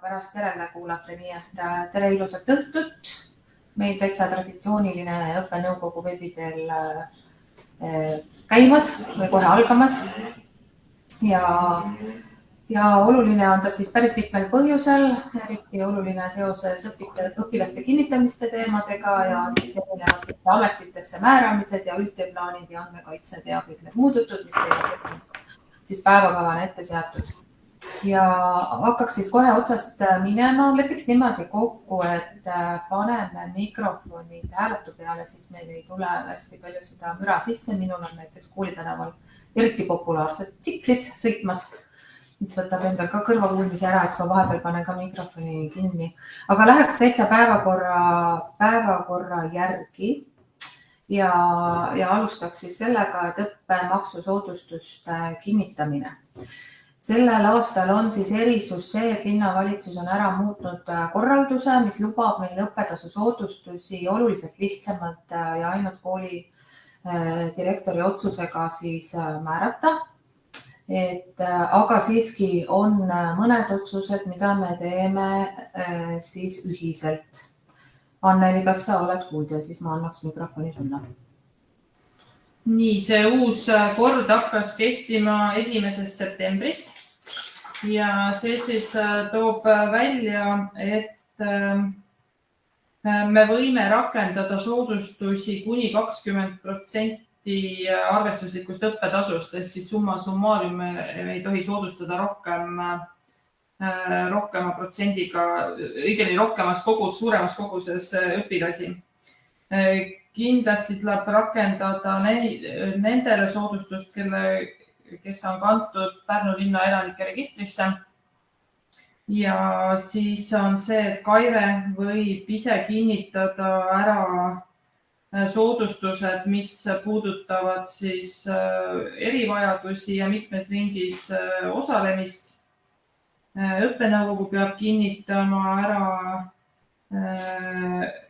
pärast järele kuulata, nii et tere ilusat õhtut. Meil täitsa traditsiooniline õppenõukogu veebiteel käimas või kohe algamas. Ja oluline on ta siis päris mitmel põhjusel, eriti oluline seoses õpilaste kinnitamiste teemadega ja siis erinevate ametitesse määramised ja üldtööplaanid ja andmekaitsed ja kõik need muud jutud, mis teile siis päevakavana ette seatud. Ja hakkaks siis kohe otsast minema, lepiks niimoodi kokku, et paneme mikrofonid hääletu peale, siis meil ei tule hästi palju seda müra sisse. Minul on näiteks Koolitänaval eriti populaarsed tsiklid sõitmas, mis võtab endal ka kõrvakuulmise ära, et ma vahepeal panen ka mikrofoni kinni. Aga läheks täitsa päevakorra järgi ja alustaks siis sellega, et õppemaksusoodustuste kinnitamine. Sellel aastal on siis erisus see, et linnavalitsus on ära muutnud korralduse, mis lubab meil õppetasu soodustusi oluliselt lihtsamalt ja ainult kooli direktori otsusega siis määrata. Aga siiski on mõned otsused, mida me teeme siis ühiselt. Anneli, kas sa oled kuulda, siis ma annaks mikrofoni sulle. Nii, see uus kord hakkas kehtima 1. septembrist ja see siis toob välja, et me võime rakendada soodustusi kuni 20% arvestuslikust õppetasust, ehk siis summa summarum me ei tohi soodustada rohkema protsendiga, õigemini suuremas koguses õpilasi. Kindlasti tuleb rakendada nendele soodustust, kes on kantud Pärnu linna elanike registrisse. Ja siis on see, et Kaire võib ise kinnitada ära soodustused, mis puudutavad siis erivajadusi ja mitmes ringis osalemist. Õppenõukogu peab kinnitama ära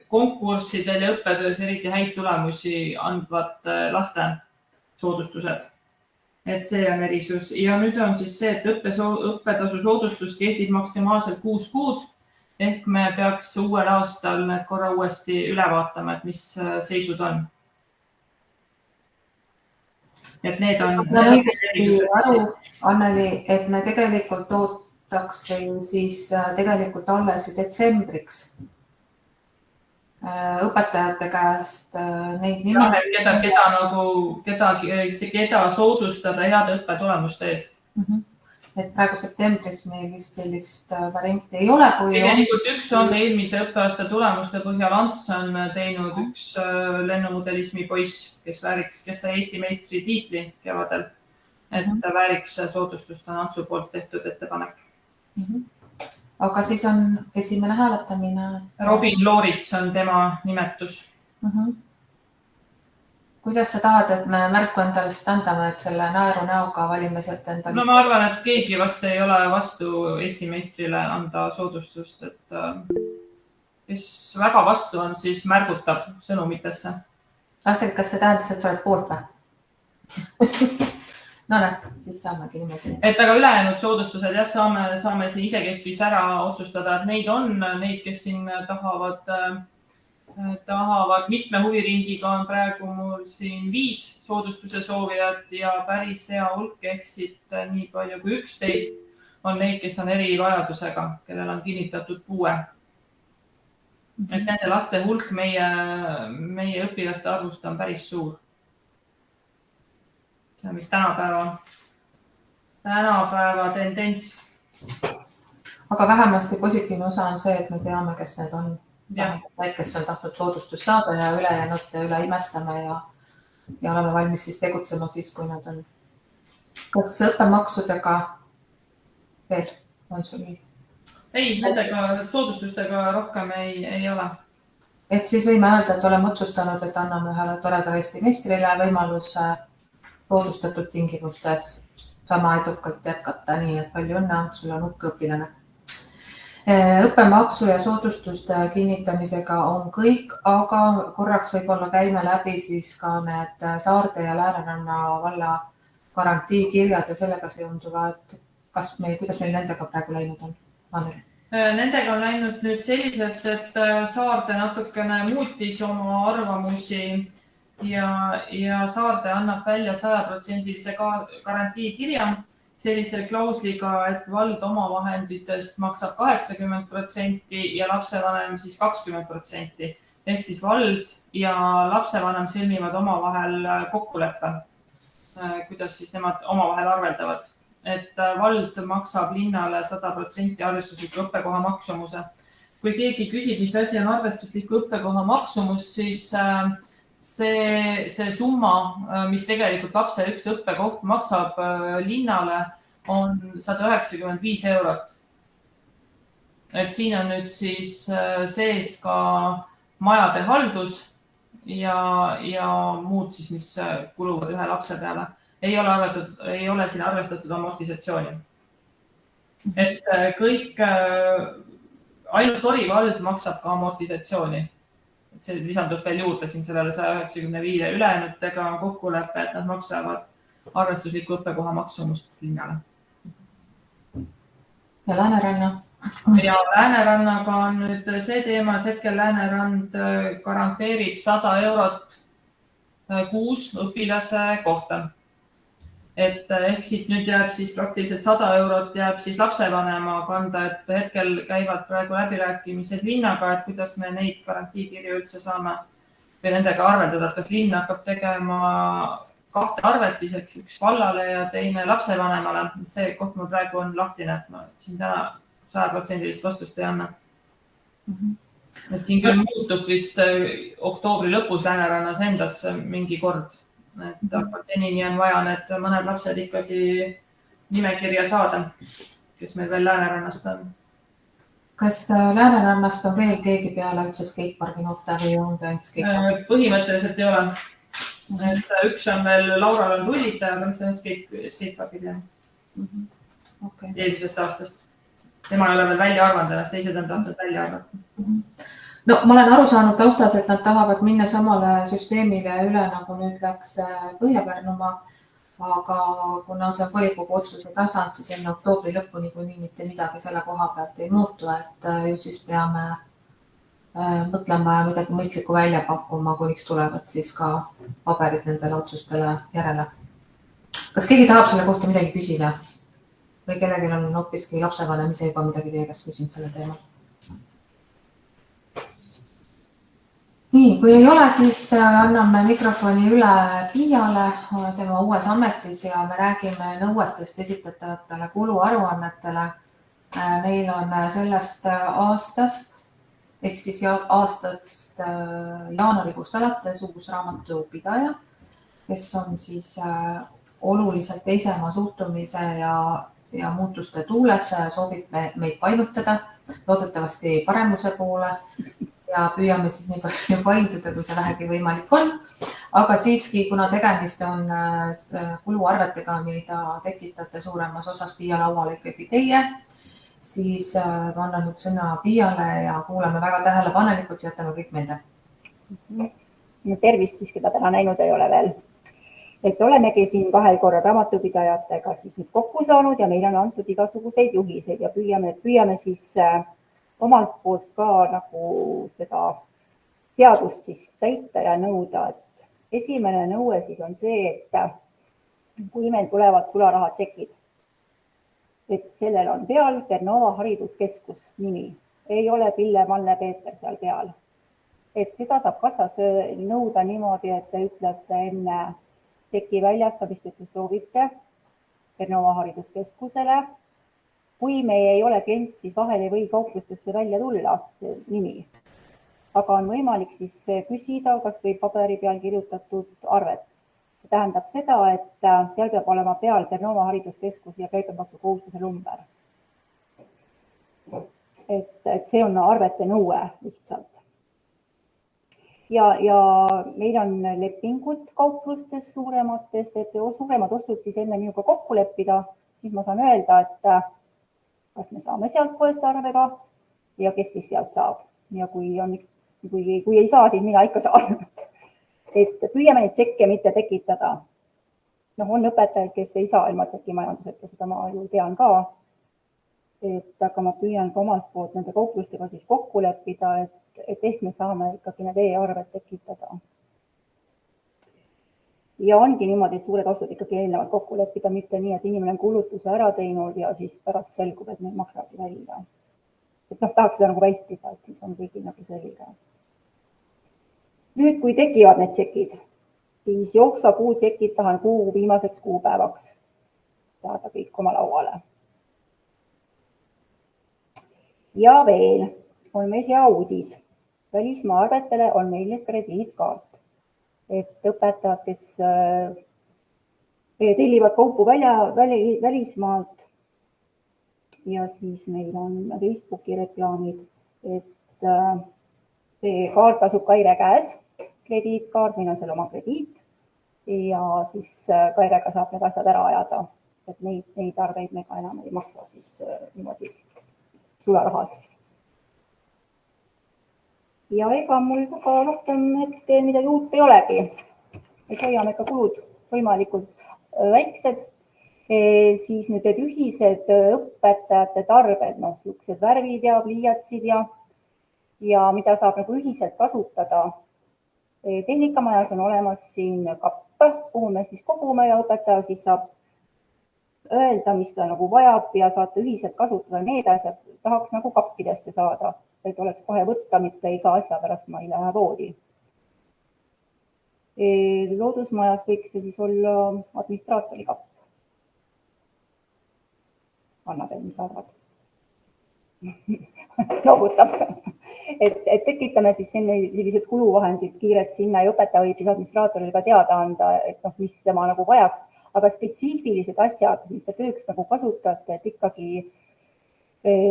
konkurssidel ja õppetöös eriti häid tulemusi andvad laste soodustused. Et see on erisus. Ja nüüd on siis see, et õppetasu soodustus kehtib maksimaalselt 6 kuud. Ehk me peaks uuel aastal need korra uuesti üle vaatama, et mis seisud on. Et need on... Anneli, et me tegelikult ootaks siis tegelikult alles detsembriks õpetajate käest neid nimesid. Keda soodustada heade õppetulemuste eest. Et praegu septembris meil vist sellist varianti ei ole. Tegelikult üks on eelmise õppeaasta tulemuste põhjal Ants on teinud üks lennumudelismi poiss, kes sai Eesti meistri tiitli kevadel. Et vääriks soodustust on Antsu poolt tehtud ettepanek. Aga siis on esimene hääletamine. Robin Loorits on tema nimetus. Kuidas sa tahad, et me märku endalist andame, et selle naeru näoga valime sealt endale? No ma arvan, et keegi vast ei ole vastu Eesti meistrile anda soodustust, et kes väga vastu on, siis märgutab sõnumitesse. Astrid, kas see tähendas, et sa oled poolt või? No näed, siis saamegi niimoodi. Et aga ülejäänud soodustused, jah, saame siin isekeskis ära otsustada, et neid on, neid, kes siin tahavad mitme huviringiga on praegu mul siin 5 soodustuse soovijat ja päris hea hulk eksid nii palju kui 11 on neid, kes on erivajadusega, kellel on kinnitatud puue. Et nende laste hulk meie õpilaste arvust on päris suur. See on mis tänapäeva tendents. Aga vähemasti positiivne osa on see, et me teame, kes need on. Need, kes on tahtnud soodustust saada ja ülejäänud üle imestame ja oleme valmis siis tegutsema siis, kui nad on. Kas õppemaksudega veel on sul nii? Ei, nendega soodustustega rohkem ei ole. Et siis võime öelda, et oleme otsustanud, et anname ühele toreda Eesti meistrile võimaluse soodustatud tingimustes sama edukalt jätkata, nii et palju õnne, sul on uhke õpilane. Õppemaksu ja soodustuste kinnitamisega on kõik, aga korraks võib-olla käime läbi siis ka need Saarde ja Lääneranna valla garantiikirjad ja sellega seonduva, et kuidas meil nendega praegu läinud on? Nendega on läinud nüüd selliselt, et Saarde natukene muutis oma arvamusi ja Saarde annab välja 100% garantiikirja sellise klausliga, et vald omavahenditest maksab 80% ja lapsevanem siis 20%. Ehk siis vald ja lapsevanem sõlmivad omavahel kokkuleppe, kuidas siis nemad omavahel arveldavad. Et vald maksab linnale 100% arvestusliku õppekoha maksumuse. Kui keegi küsib, mis asi on arvestusliku õppekoha maksumus, siis see summa, mis tegelikult lapse üks õppekoht maksab linnale, on 195 €. Et siin on nüüd siis sees ka majade haldus ja muud siis, mis kuluvad ühe lapse peale. Ei ole siin arvestatud amortisatsiooni. Et kõik, ainult Tori vald maksab ka amortisatsiooni. Et see lisandub veel juurde siin sellele 195 ülejäänutega on kokkulepe, et nad maksavad arvestusliku õppekoha maksumust linnale. Ja Lääneranna? Ja Läänerannaga on nüüd see teema, et hetkel Läänerand garanteerib 100 € kuus õpilase kohta. Et ehk siit nüüd jääb siis praktiliselt 100 € jääb siis lapsevanema kanda, et hetkel käivad praegu läbirääkimised linnaga, et kuidas me neid garantiikirju üldse saame või nendega arveldada, et kas linn hakkab tegema 2 arvet, siis üks vallale ja teine lapsevanemale. See koht mul praegu on lahtine, et ma siin täna 100% vastust ei anna. Et siin küll muutub vist oktoobri lõpus Läänerannas endas mingi kord. Et senini on vaja need mõned lapsed ikkagi nimekirja saada, kes meil veel Läänerannast on. Kas Läänerannast on veel keegi peale üldse skatepargi noorte või on ta ainult skatepargi? Põhimõtteliselt ei ole. Et üks on veel, Laural on rullitaja, aga mis on skatepargi teema. Eelmisest aastast. Tema ei ole veel välja arvanud ennast, teised on tahtnud välja arvata. No ma olen aru saanud taustas, et nad tahavad minna samale süsteemile üle, nagu nüüd läks Põhja-Pärnumaa, aga kuna see on volikogu otsuse tasand, siis enne oktoobri lõppu niikuinii mitte midagi selle koha pealt ei muutu, et ju siis peame mõtlema ja midagi mõistlikku välja pakkuma, kuniks tulevad siis ka paberid nendele otsustele järele. Kas keegi tahab selle kohta midagi küsida? Või kellelgi on hoopiski lapsevanem ise juba midagi teie käest küsinud selle teemal? Nii, kui ei ole, siis anname mikrofoni üle Piiale tema uues ametis ja me räägime nõuetest esitatavatele kuluaruannetele. Meil on sellest aastast, ehk siis aastast jaanuarikuust alates uus raamatupidaja, kes on siis oluliselt teisema suhtumise ja muutuste tuules, soovib meid painutada, loodetavasti paremuse poole. Ja püüame siis nii palju painduda, kui see vähegi võimalik on. Aga siiski, kuna tegemist on kuluarvetega, mida tekitate suuremas osas Piia lauale ikkagi teie, siis ma annan nüüd sõna Piiale ja kuulame väga tähelepanelikult ja jätame kõik meelde. Tervist siis, keda täna näinud ei ole veel. Et olemegi siin 2 korra raamatupidajatega siis nüüd kokku saanud ja meil on antud igasuguseid juhiseid ja püüame siis omalt poolt ka nagu seda seadust siis täita ja nõuda, et esimene nõue siis on see, et kui meil tulevad sularahachekid, et sellel on peal Bernova hariduskeskus nimi, ei ole Pille, Manne, Peeter seal peal. Et seda saab kassas nõuda niimoodi, et te ütlete enne teki väljastamist, et te soovite Bernova hariduskeskusele. Kui me ei ole klient, siis vahel ei või kauplustesse välja tulla see nimi. Aga on võimalik siis küsida, kas või paberi peal kirjutatud arvet. See tähendab seda, et seal peab olema peal Bernova hariduskeskus ja käibemaksukohustuse number. Et see on arvete nõue lihtsalt. Ja meil on lepingud kauplustes suurematest, et suuremad ostud siis enne minuga kokku leppida, siis ma saan öelda, et kas me saame sealt poest arvega ja kes siis sealt saab. Ja kui ei saa, siis mina ikka saan. Et püüame neid tsekke mitte tekitada. On õpetajaid, kes ei saa ilma tsekimajanduseta, seda ma ju tean ka. aga ma püüan ka omalt poolt nende kauplustega siis kokku leppida, et ehk me saame ikkagi need e-arved tekitada. Ja ongi niimoodi, et suured ostud ikkagi eelnevalt kokku leppida, mitte nii, et inimene on kulutuse ära teinud ja siis pärast selgub, et need maksavad välja. Et tahaks seda nagu vältida, et siis on kõigil nagu selge. Nüüd, kui tekivad need tšekid, siis jooksva kuu tšekid tahan kuu viimaseks kuupäevaks saada kõik oma lauale. Ja veel on meil hea uudis. Välismaa arvetele on meil nüüd krediitkaart. Et õpetajad, kes tellivad kaupu välismaalt ja siis meil on Facebooki reklaamid, et see kaart asub Kaire käes, krediitkaart, meil on seal oma krediit ja siis Kairega saab need asjad ära ajada, et neid arveid me ka enam ei maksa siis niimoodi sularahas. Ja ega mul väga rohkem hetkel midagi uut ei olegi. Et hoiame ka kulud võimalikult väiksed. Siis nüüd need ühised õpetajate tarbed, sellised värvid ja pliiatsid ja mida saab nagu ühiselt kasutada. Tehnikamajas on olemas siin kapp, kuhu me siis kogume ja õpetaja siis saab öelda, mis ta nagu vajab ja saate ühiselt kasutada. Need asjad tahaks nagu kappidesse saada. Et oleks kohe võtta, mitte iga asja pärast ma ei lähe voodi. Loodusmajas võiks see siis olla administraatori kapp. Annabel, mis arvad? Noogutab. Et tekitame siis sellised kuluvahendid kiired sinna ja õpetaja võib siis administraatorile ka teada anda, et mis tema nagu vajaks. Aga spetsiifilised asjad, mis te tööks nagu kasutate, et ikkagi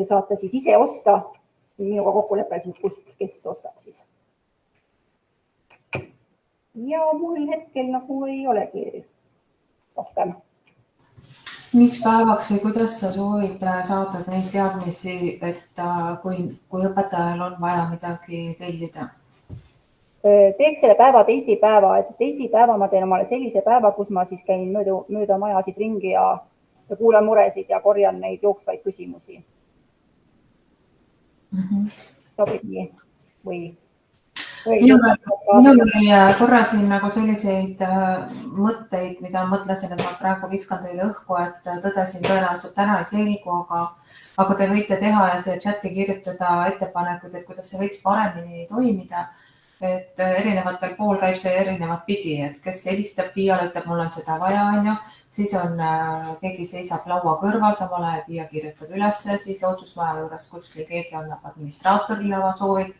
saate siis ise osta, minuga kokkulepe siis, kes ostab siis. Ja mul hetkel nagu ei olegi rohkem. Mis päevaks või kuidas sa soovid saada neid teadmisi, et kui õpetajal on vaja midagi tellida? Teeks selle päeva teisipäeva, et teisipäeva ma teen omale sellise päeva, kus ma siis käin mööda majasid ringi ja kuulan muresid ja korjan neid jooksvaid küsimusi. Sobib nii või? Minul oli korra siin nagu selliseid mõtteid, mida mõtlesin, et ma praegu viskan teile õhku, et tõdesin tõenäoliselt täna ei selgu, aga te võite teha ja see chati kirjutada ettepanekud, et kuidas see võiks paremini toimida. Et erinevatel pool käib see erinevat pidi, et kes helistab Piiale, ütleb, mul on seda vaja, siis on keegi seisab laua kõrval, samal ajal Piia kirjutab üles, siis loodusmaja juures kuskil keegi annab administraatorile oma soovid.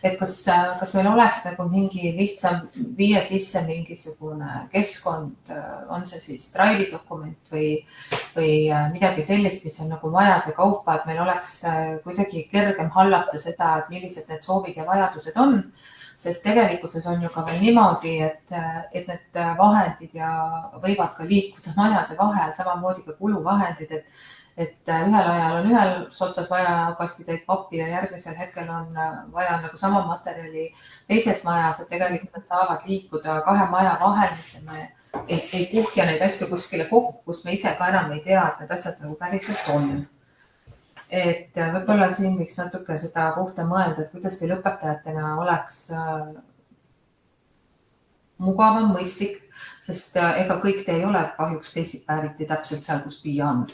Et kas meil oleks nagu mingi lihtsam viia sisse mingisugune keskkond, on see siis Drive'i dokument või midagi sellist, mis on nagu majade kaupa, et meil oleks kuidagi kergem hallata seda, et millised need soovid ja vajadused on. Sest tegelikkuses on ju ka veel niimoodi, et need vahendid võivad ka liikuda majade vahel, samamoodi ka kuluvahendid, et ühel ajal on ühel otsas vaja kastitäit pappi ja järgmisel hetkel on vaja nagu sama materjali teises majas, et tegelikult nad saavad liikuda kahe maja vahel, mitte me ei kuhja neid asju kuskile kokku, kus me ise ka enam ei tea, et need asjad nagu päriselt on. Et võib-olla siin võiks natuke seda kohta mõelda, et kuidas teil õpetajatena oleks mugavam, mõistlik, sest ega kõik te ei ole kahjuks teisipäeviti täpselt seal, kus Piia on.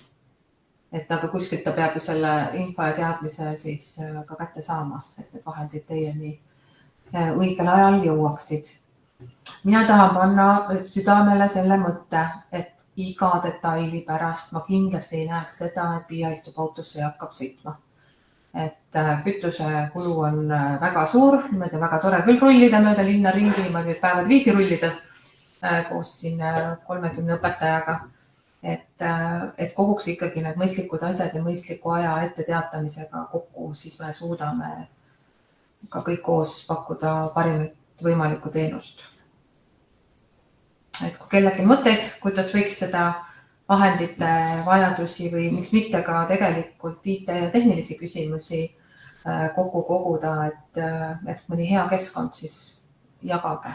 Et aga kuskilt ta peab ju selle info ja teadmise siis ka kätte saama, et need vahendid teieni õigel ajal jõuaksid. Mina tahan panna südamele selle mõtte, et iga detaili pärast ma kindlasti ei näeks seda, et Piia istub autosse ja hakkab sõitma. Et kütusekulu on väga suur, niimoodi on väga tore küll rullida mööda linna ringi, niimoodi päevad viisi rullida koos siin 30 õpetajaga. Et koguks ikkagi need mõistlikud asjad ja mõistliku aja ette teatamisega kokku, siis me suudame ka kõik koos pakkuda parimat võimalikku teenust. Et kui kellegi mõtteid, kuidas võiks seda vahendite vajadusi või miks mitte ka tegelikult IT ja tehnilisi küsimusi kokku koguda, et mõni hea keskkond, siis jagage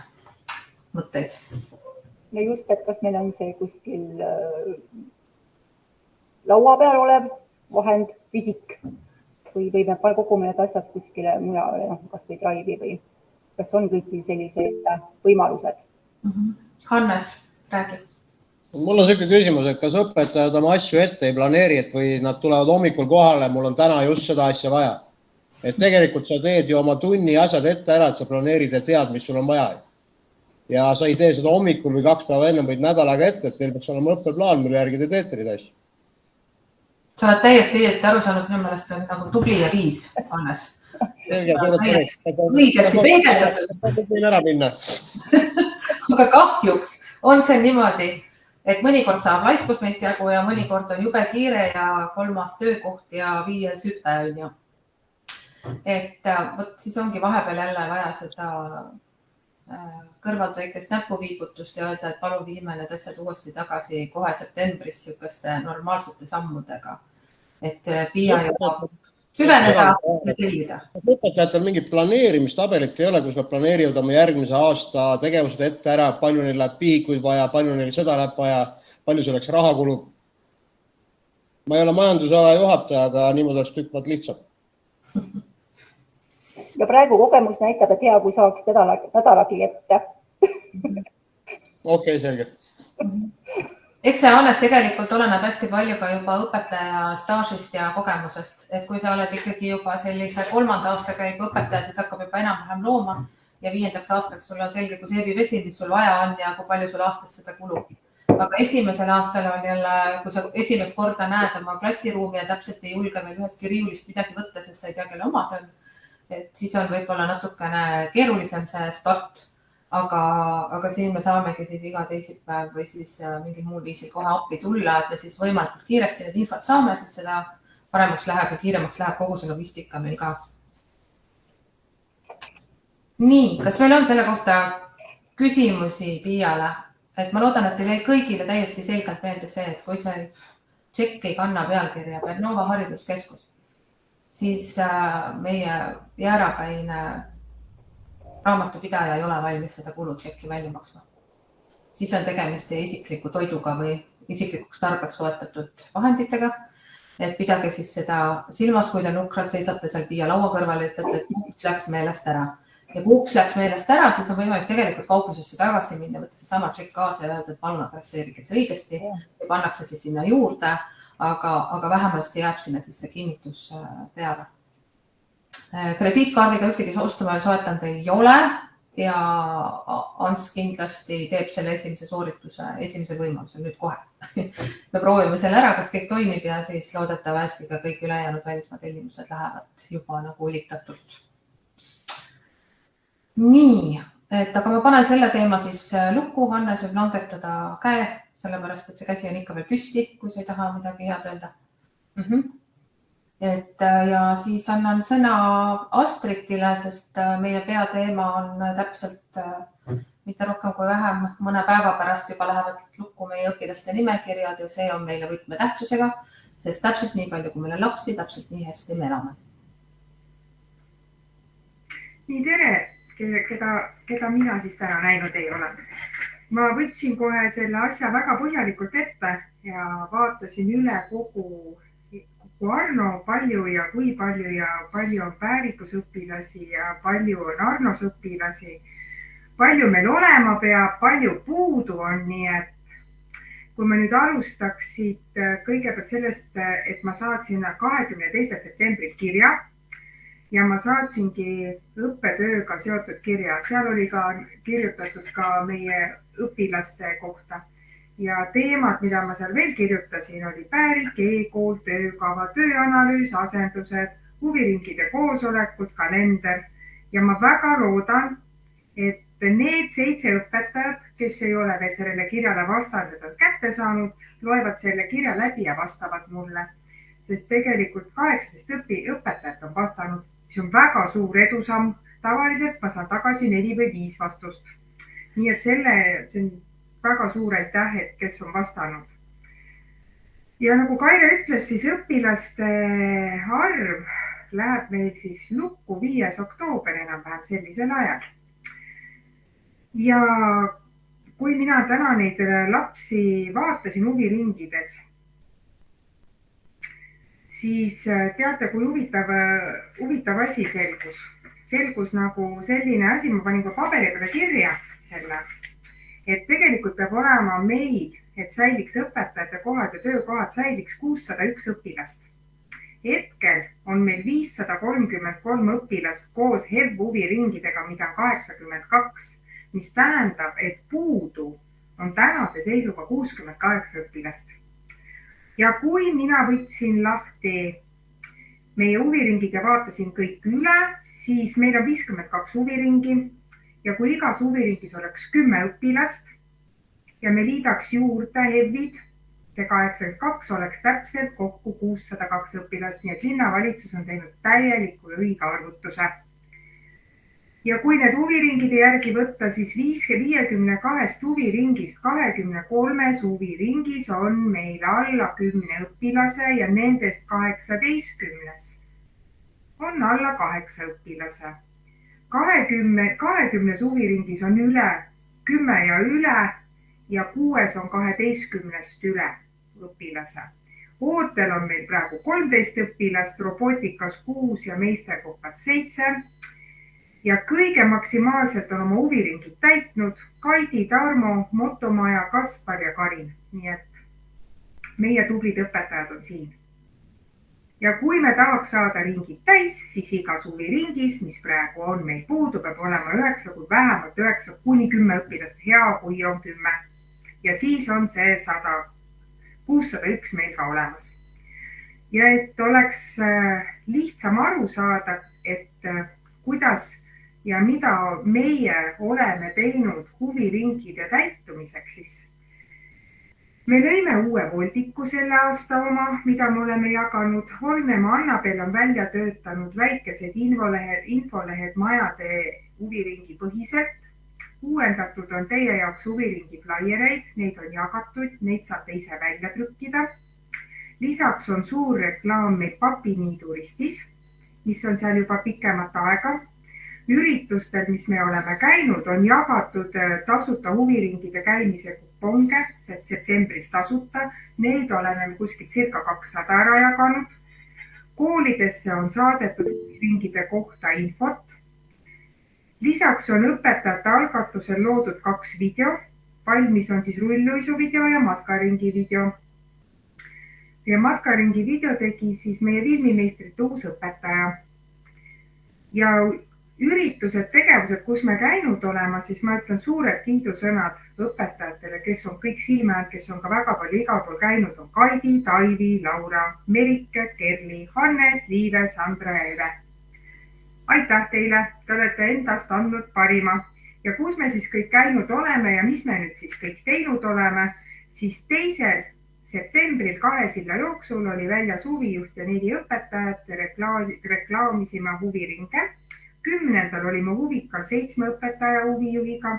mõtteid. Ja just, et kas meil on see kuskil laua peal olev vahend pisik või me kogume need asjad kuskile mujale, kas või Drive'i või kas on kõiki sellised võimalused? Hannes, räägi. Mul on selline küsimus, et kas õpetajad oma asju ette ei planeeri, et või nad tulevad hommikul kohale, mul on täna just seda asja vaja. Et tegelikult sa teed ju oma tunni asjad ette ära, et sa planeerid ja tead, mis sul on vaja. Ja sa ei tee seda hommikul või 2 päeva enne, vaid nädalaga ette, et teil peaks olema õppeplaan, mille järgi te teete neid asju. Sa oled täiesti õieti aru saanud, minu meelest on nagu tubli ja viis, Hannes. Õigesti peegeldatud. Ära minna. Aga kahjuks on see niimoodi, et mõnikord saab laiskus meist jagu ja mõnikord on jube kiire ja 3. töökoht ja 5. hüpe on ju. Et võt, siis ongi vahepeal jälle vaja seda kõrvalt väikest näpuviibutust ja öelda, et palun viime need asjad uuesti tagasi kohe septembris sihukeste normaalsete sammudega. Et Piia juba süveneda ja tellida. Õpetajatel mingit planeerimistabelit ei ole, kus nad planeerivad oma järgmise aasta tegevused ette ära, palju neil läheb pihikuid vaja, palju neil seda läheb vaja, palju selleks raha kulub. Ma ei ole majandusala juhataja, aga niimoodi oleks tükk lihtsam. Ja praegu kogemus näitab, et hea, kui saaks nädalagi ette. Okei, selge. Eks see Hannes tegelikult oleneb hästi palju ka juba õpetaja staažist ja kogemusest. Et kui sa oled ikkagi juba sellise 3. aastakäigu õpetaja, siis hakkab juba enam-vähem looma ja 5. aastaks sul on selge, kui seebivesi, mis sul vaja on ja kui palju sul aastas seda kulub. Aga esimesel aastal on jälle, kui sa esimest korda näed oma klassiruumi ja täpselt ei julge veel ühestki riiulist midagi võtta, sest sa ei tea, kelle oma see on. Et siis on võib-olla natukene keerulisem see start, aga siin me saamegi siis iga teisipäev või siis mingil muul viisil kohe appi tulla, et me siis võimalikult kiiresti need infot saame, siis seda paremaks läheb ja kiiremaks läheb kogu see logistika meil ka. Nii, kas meil on selle kohta küsimusi Piiale? Et ma loodan, et teil jäi kõigile täiesti selgelt meelde see, et kui see tšekk ei kanna pealkirja Pernova hariduskeskus, siis meie jäärapäine raamatupidaja ei ole valmis seda kulutšekki välja maksma. Siis on tegemist isikliku toiduga või isiklikuks tarbeks soetatud vahenditega. Et pidage siis seda silmas, kui te nukralt seisate seal Piia laua kõrval ja ütlete, et kuuks läks meelest ära. Ja kuuks läks meelest ära, siis on võimalik tegelikult kauplusesse tagasi minna, võtta see sama tšekk kaasa ja öelda, et palun adresseerige see õigesti ja pannakse see sinna juurde. Aga vähemasti jääb sinna siis see kinnitus peale. Krediitkaardiga ühtegi ostuma soetanud ei ole ja Ants kindlasti teeb selle esimese soorituse esimesel võimalusel nüüd kohe. Me proovime selle ära, kas kõik toimib ja siis loodetavasti ka kõik ülejäänud välismaa tellimused lähevad juba nagu ülitatult. Nii, et aga ma panen selle teema siis lukku, Hannes võib langetada käe, sellepärast, et see käsi on ikka veel püsti, kui sa ei taha midagi head öelda. Et ja siis annan sõna Astritile, sest meie peateema on täpselt mitte rohkem kui vähem mõne päeva pärast juba lähevad lukku meie õpilaste nimekirjad ja see on meile võtmetähtsusega, sest täpselt nii palju, kui meil on lapsi, täpselt nii hästi me elame. Nii tere, keda mina siis täna näinud ei ole. Ma võtsin kohe selle asja väga põhjalikult ette ja vaatasin üle kogu Arno palju ja kui palju on Päärikusõpilasi ja palju on Arnos õpilasi, palju meil olema peab, palju puudu on, nii et kui ma nüüd alustaksid kõigepealt sellest, et ma saatsin 22. septembril kirja ja ma saatsingi õppetööga seotud kirja. Seal oli ka kirjutatud ka meie õpilaste kohta. Ja teemad, mida ma seal veel kirjutasin, oli Päärik, e-kool, töökava, tööanalüüs, asendused, huviringide koosolekud, kalender. Ja ma väga loodan, et need 7 õpetajat, kes ei ole veel sellele kirjale vastanud, on kätte saanud, loevad selle kirja läbi ja vastavad mulle. Sest tegelikult 18 õpetajat on vastanud, mis on väga suur edusamm. Tavaliselt ma saan tagasi 4 või 5 vastust. Nii et see on väga suur aitäh, et kes on vastanud. Ja nagu Kaire ütles, siis õpilaste arv läheb meil siis lukku 5. oktoober enam-vähem sellisel ajal. Ja kui mina täna neid lapsi vaatasin huviringides, siis teate, kui huvitav asi selgus. Selgus nagu selline asi, ma panin ka paberi peale kirja selle, et tegelikult peab olema meil, et säiliks õpetajate kohad ja töökohad, säiliks 601 õpilast. Hetkel on meil 533 õpilast koos HEV-huviringidega, mida on 82, mis tähendab, et puudu on tänase seisuga 68 õpilast. Ja kui mina võtsin lahti meie huviringid ja vaatasin kõik üle, siis meil on 52 huviringi ja kui igas huviringis oleks 10 õpilast ja me liidaks juurde HEV-id, see 82 oleks täpselt kokku 602 õpilast, nii et linnavalitsus on teinud täieliku õige arvutuse. Ja kui need huviringide järgi võtta, siis 52 huviringist 23 huviringis on meil alla 10 õpilase ja nendest 18 on alla 8 õpilase. 20 huviringis on üle 10 ja üle ja 6 on 12 üle õpilase. Ootel on meil praegu 13 õpilast, robootikas 6 ja meisterkohad 7. Ja kõige maksimaalselt on oma huviringid täitnud Kaidi, Tarmo, Motomaja, Kaspar ja Karin. Nii et meie tublid õpetajad on siin. Ja kui me tahaks saada ringid täis, siis igas huviringis, mis praegu on meil puudu, peab olema 9, kui vähemalt 9 kuni 10 õpilast. Hea, kui on 10. Ja siis on see 601 meil ka olemas. Ja et oleks lihtsam aru saada, et kuidas ja mida meie oleme teinud huviringide täitumiseks, siis me lõime uue voldiku selle aasta oma, mida me oleme jaganud. Holmema Annabel on välja töötanud väikesed infolehed majade huviringi põhiselt. Uuendatud on teie jaoks huviringi flaiereid, neid on jagatud, neid saate ise välja trükkida. Lisaks on suur reklaam meil Papiniiduristis, mis on seal juba pikemat aega. Üritustel, mis me oleme käinud, on jagatud tasuta huviringide käimise kuponge, septembris tasuta. Neid oleme kuskil circa 200 ära jaganud. Koolidesse on saadetud huviringide kohta infot. Lisaks on õpetajate algatusel loodud 2 video. Valmis on siis rulluisu video ja matkaringi video. Ja matkaringi video tegi siis meie filmimeistrite uus õpetaja. Ja üritused, tegevused, kus me käinud olema, siis ma ütlen suured kiidusõnad õpetajatele, kes on kõik silmad, kes on ka väga palju igal pool käinud, on Kaidi, Taivi, Laura, Merike, Kerli, Hannes, Liive, Sandra ja Eve. Aitäh teile, te olete endast andnud parima. Ja kus me siis kõik käinud oleme ja mis me nüüd siis kõik teinud oleme, siis 2. septembril 2 silla jooksul oli väljas huvijuht ja 4 õpetajat, reklaamisime huviringe. 10. olime huvikal 7 õpetaja huvijuhiga,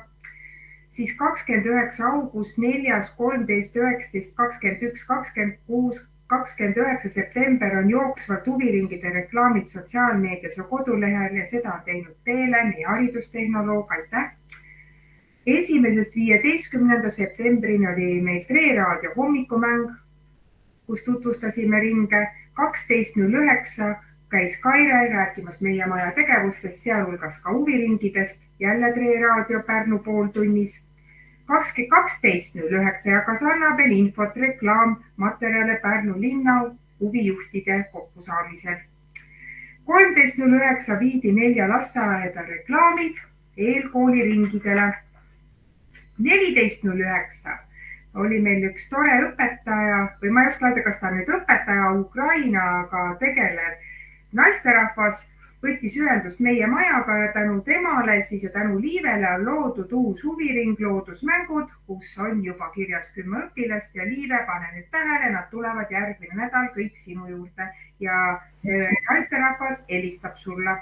siis 29. august, 4., 13., 19., 21., 26., 29. september on jooksvalt huviringide reklaamid sotsiaalmeedias ja kodulehel ja seda on teinud Teele, meie haridustehnoloog, aitäh. 1. 15. septembrini oli meil Treraadio hommikumäng, kus tutvustasime ringe. 12.09 käis Kaire rääkimas meie maja tegevustest, sealhulgas ka huviringidest, jälle Treraadio Pärnu pooltunnis. 12.09 jagas Annabel infot reklaam materjale Pärnu linna huvijuhtide kokkusaamisel. 13.09 viidi 4 lasteaeda reklaamid eelkooliringidele. 14.09 oli meil üks tore õpetaja või ma ei oska öelda, kas ta nüüd õpetaja Ukrainaga tegelev naisterahvas võttis ühendust meie majaga ja tänu temale siis ja tänu Liivele on loodud uus huviring loodusmängud, kus on juba kirjas 10 õpilast ja Liive, pane nüüd tähele, nad tulevad järgmine nädal kõik sinu juurde ja see naisterahvas helistab sulle.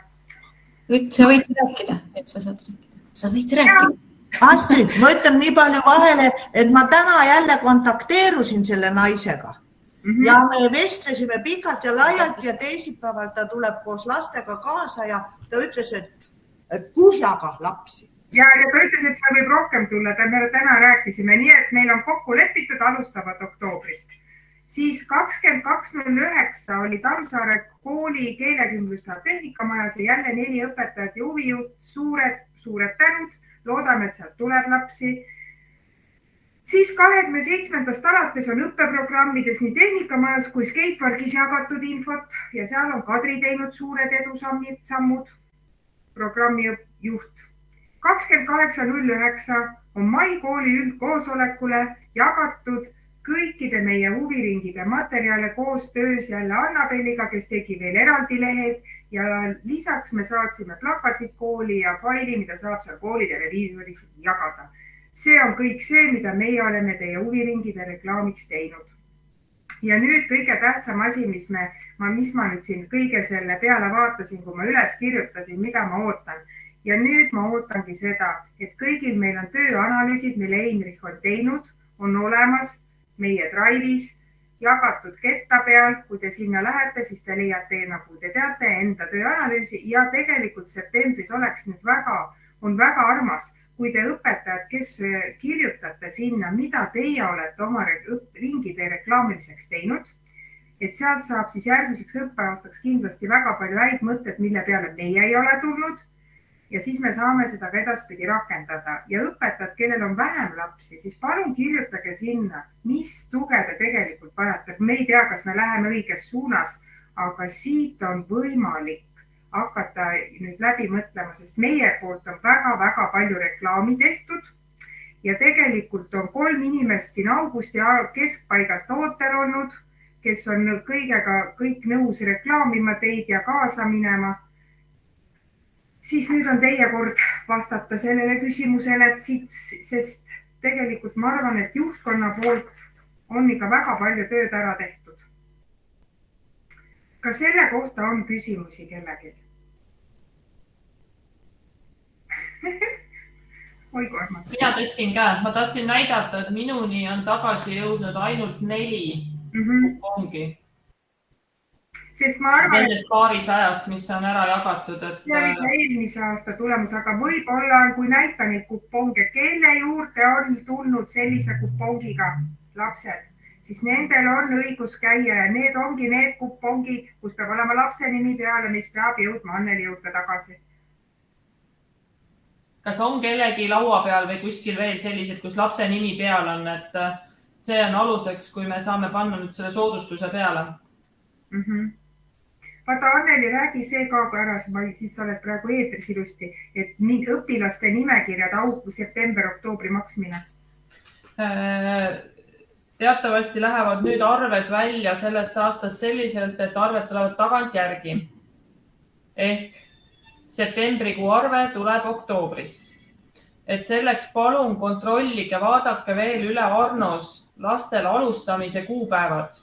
Sa võid rääkida, et sa saad rääkida. Sa võid rääkida. Astrid, ma ütlen nii palju vahele, et ma täna jälle kontakteerusin selle naisega. Ja me vestlesime pikalt ja laialt ja teisipäeval ta tuleb koos lastega kaasa ja ta ütles, et kuhjaga lapsi. Ja ta ütles, et see võib rohkem tulla, me täna rääkisime nii, et meil on kokku lepitud, alustavad oktoobrist. Siis 22.09 oli Tammsaare kooli keelekümbluspäev Tehnikamajas ja jälle 4 õpetajat ja huvijuht. Suured tänud. Loodame, et sealt tuleb lapsi. Siis 27. alates on õppeprogrammides nii Tehnikamajas kui Skateparkis jagatud infot ja seal on Kadri teinud suured edusammud. Programmi juht. 28.09 on Mai kooli üldkoosolekule jagatud kõikide meie huviringide materjale koostöös jälle Annabeliga, kes tegi veel eraldi lehed ja lisaks me saatsime plakatid kooli ja faili, mida saab seal kooli televiisoris jagada. See on kõik see, mida meie oleme teie huviringide reklaamiks teinud. Ja nüüd kõige tähtsam asi, mis ma nüüd siin kõige selle peale vaatasin, kui ma üles kirjutasin, mida ma ootan. Ja nüüd ma ootangi seda, et kõigil meil on tööanalüüsid, mille Heinrich on teinud, on olemas meie Drive'is jagatud ketta peal. Kui te sinna lähete, siis te leiate, nagu te teate, enda tööanalüüsi ja tegelikult septembris oleks nüüd on väga armas, kui te õpetajad, kes kirjutate sinna, mida teie olete oma ringide reklaamimiseks teinud, et sealt saab siis järgmiseks õppeaastaks kindlasti väga palju häid mõtted, mille peale meie ei ole tulnud. Ja siis me saame seda ka edaspidi rakendada ja õpetajad, kellel on vähem lapsi, siis palun kirjutage sinna, mis tuge te tegelikult vajate. Me ei tea, kas me läheme õiges suunas, aga siit on võimalik hakata nüüd läbi mõtlema, sest meie poolt on väga-väga palju reklaami tehtud ja tegelikult on 3 inimest siin augusti keskpaigast ootel olnud, kes on kõik nõus reklaamima teid ja kaasa minema. Siis nüüd on teie kord vastata sellele küsimusele, sest tegelikult ma arvan, et juhtkonna poolt on ikka väga palju tööd ära tehtud. Ka selle kohta on küsimusi kellelgi. Oi, kui armas. Mina tõstsin käed. Ma tahtsin näidata, et minuni on tagasi jõudnud ainult 4 kupongi. Sest ma arvan, nendest paaris ajast, mis on ära jagatud. See oli ka eelmise aasta tulemus, aga võib-olla, kui näita neid kuponge, kelle juurde on tulnud sellise kupongiga lapsed, siis nendel on õigus käia ja need ongi need kupongid, kus peab olema lapse nimi peale, mis peab jõudma Anneli juurde tagasi. Kas on kellegi laua peal või kuskil veel sellised, kus lapse nimi peal on, et see on aluseks, kui me saame panna nüüd selle soodustuse peale? Vaata, Anneli, räägi see ka ära, siis sa oled praegu eetris ilusti, et õpilaste nimekirjad september-oktoobri maksmine. Teatavasti lähevad nüüd arved välja sellest aastast selliselt, et arved tulevad tagant järgi. Ehk septembrikuu arve tuleb oktoobris. Et selleks palun kontrollige, vaadake veel üle Arnos lastel alustamise kuupäevad.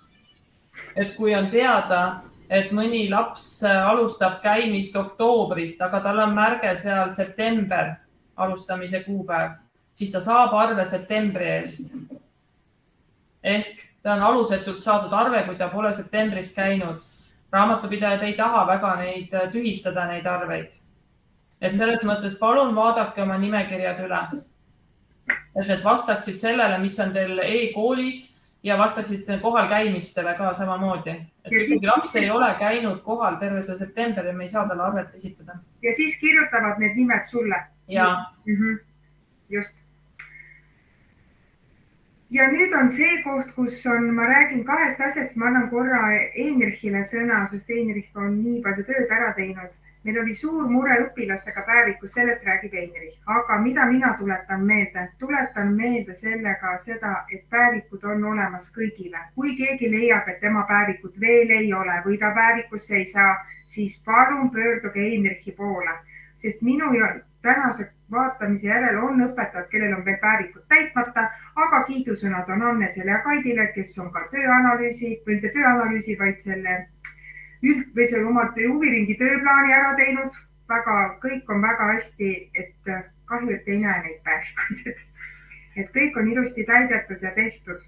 Et kui on teada, et mõni laps alustab käimist oktoobrist, aga tal on märge seal september alustamise kuupäev, siis ta saab arve septembri eest. Ehk ta on alusetult saadud arve, kui ta pole septembris käinud. Raamatupidajad ei taha väga tühistada neid arveid. Et selles mõttes palun vaadake oma nimekirjad üle. Et need vastaksid sellele, mis on teil e-koolis ja vastaksid kohal käimistele ka samamoodi. Et kui laps ei ole käinud kohal terve see september ja me ei saa talle arvet esitada. Ja siis kirjutavad need nimed sulle. Ja. Just. Ja nüüd on see koht, kus ma räägin 2 asjast, ma annan korra Heinrichile sõna, sest Heinrich on nii palju tööd ära teinud. Meil oli suur mure õpilastega päevikus, sellest räägib Heinrich. Aga mida mina tuletan meelde? Tuletan meelde sellega seda, et päevikud on olemas kõigile. Kui keegi leiab, et tema päevikut veel ei ole või ta päevikusse ei saa, siis palun pöörduge Heinrichi poole. Sest minu tänase vaatamise järel on õpetajad, kellel on veel päevikud täitmata, aga kiidusõnad on Annesele ja Kaidile, kes on ka tööanalüüsi, või mitte tööanalüüsi, vaid selle oma huviringi tööplaani ära teinud. Kõik on väga hästi, et kahju, et ei näe neid päevikuid. Et kõik on ilusti täidetud ja tehtud.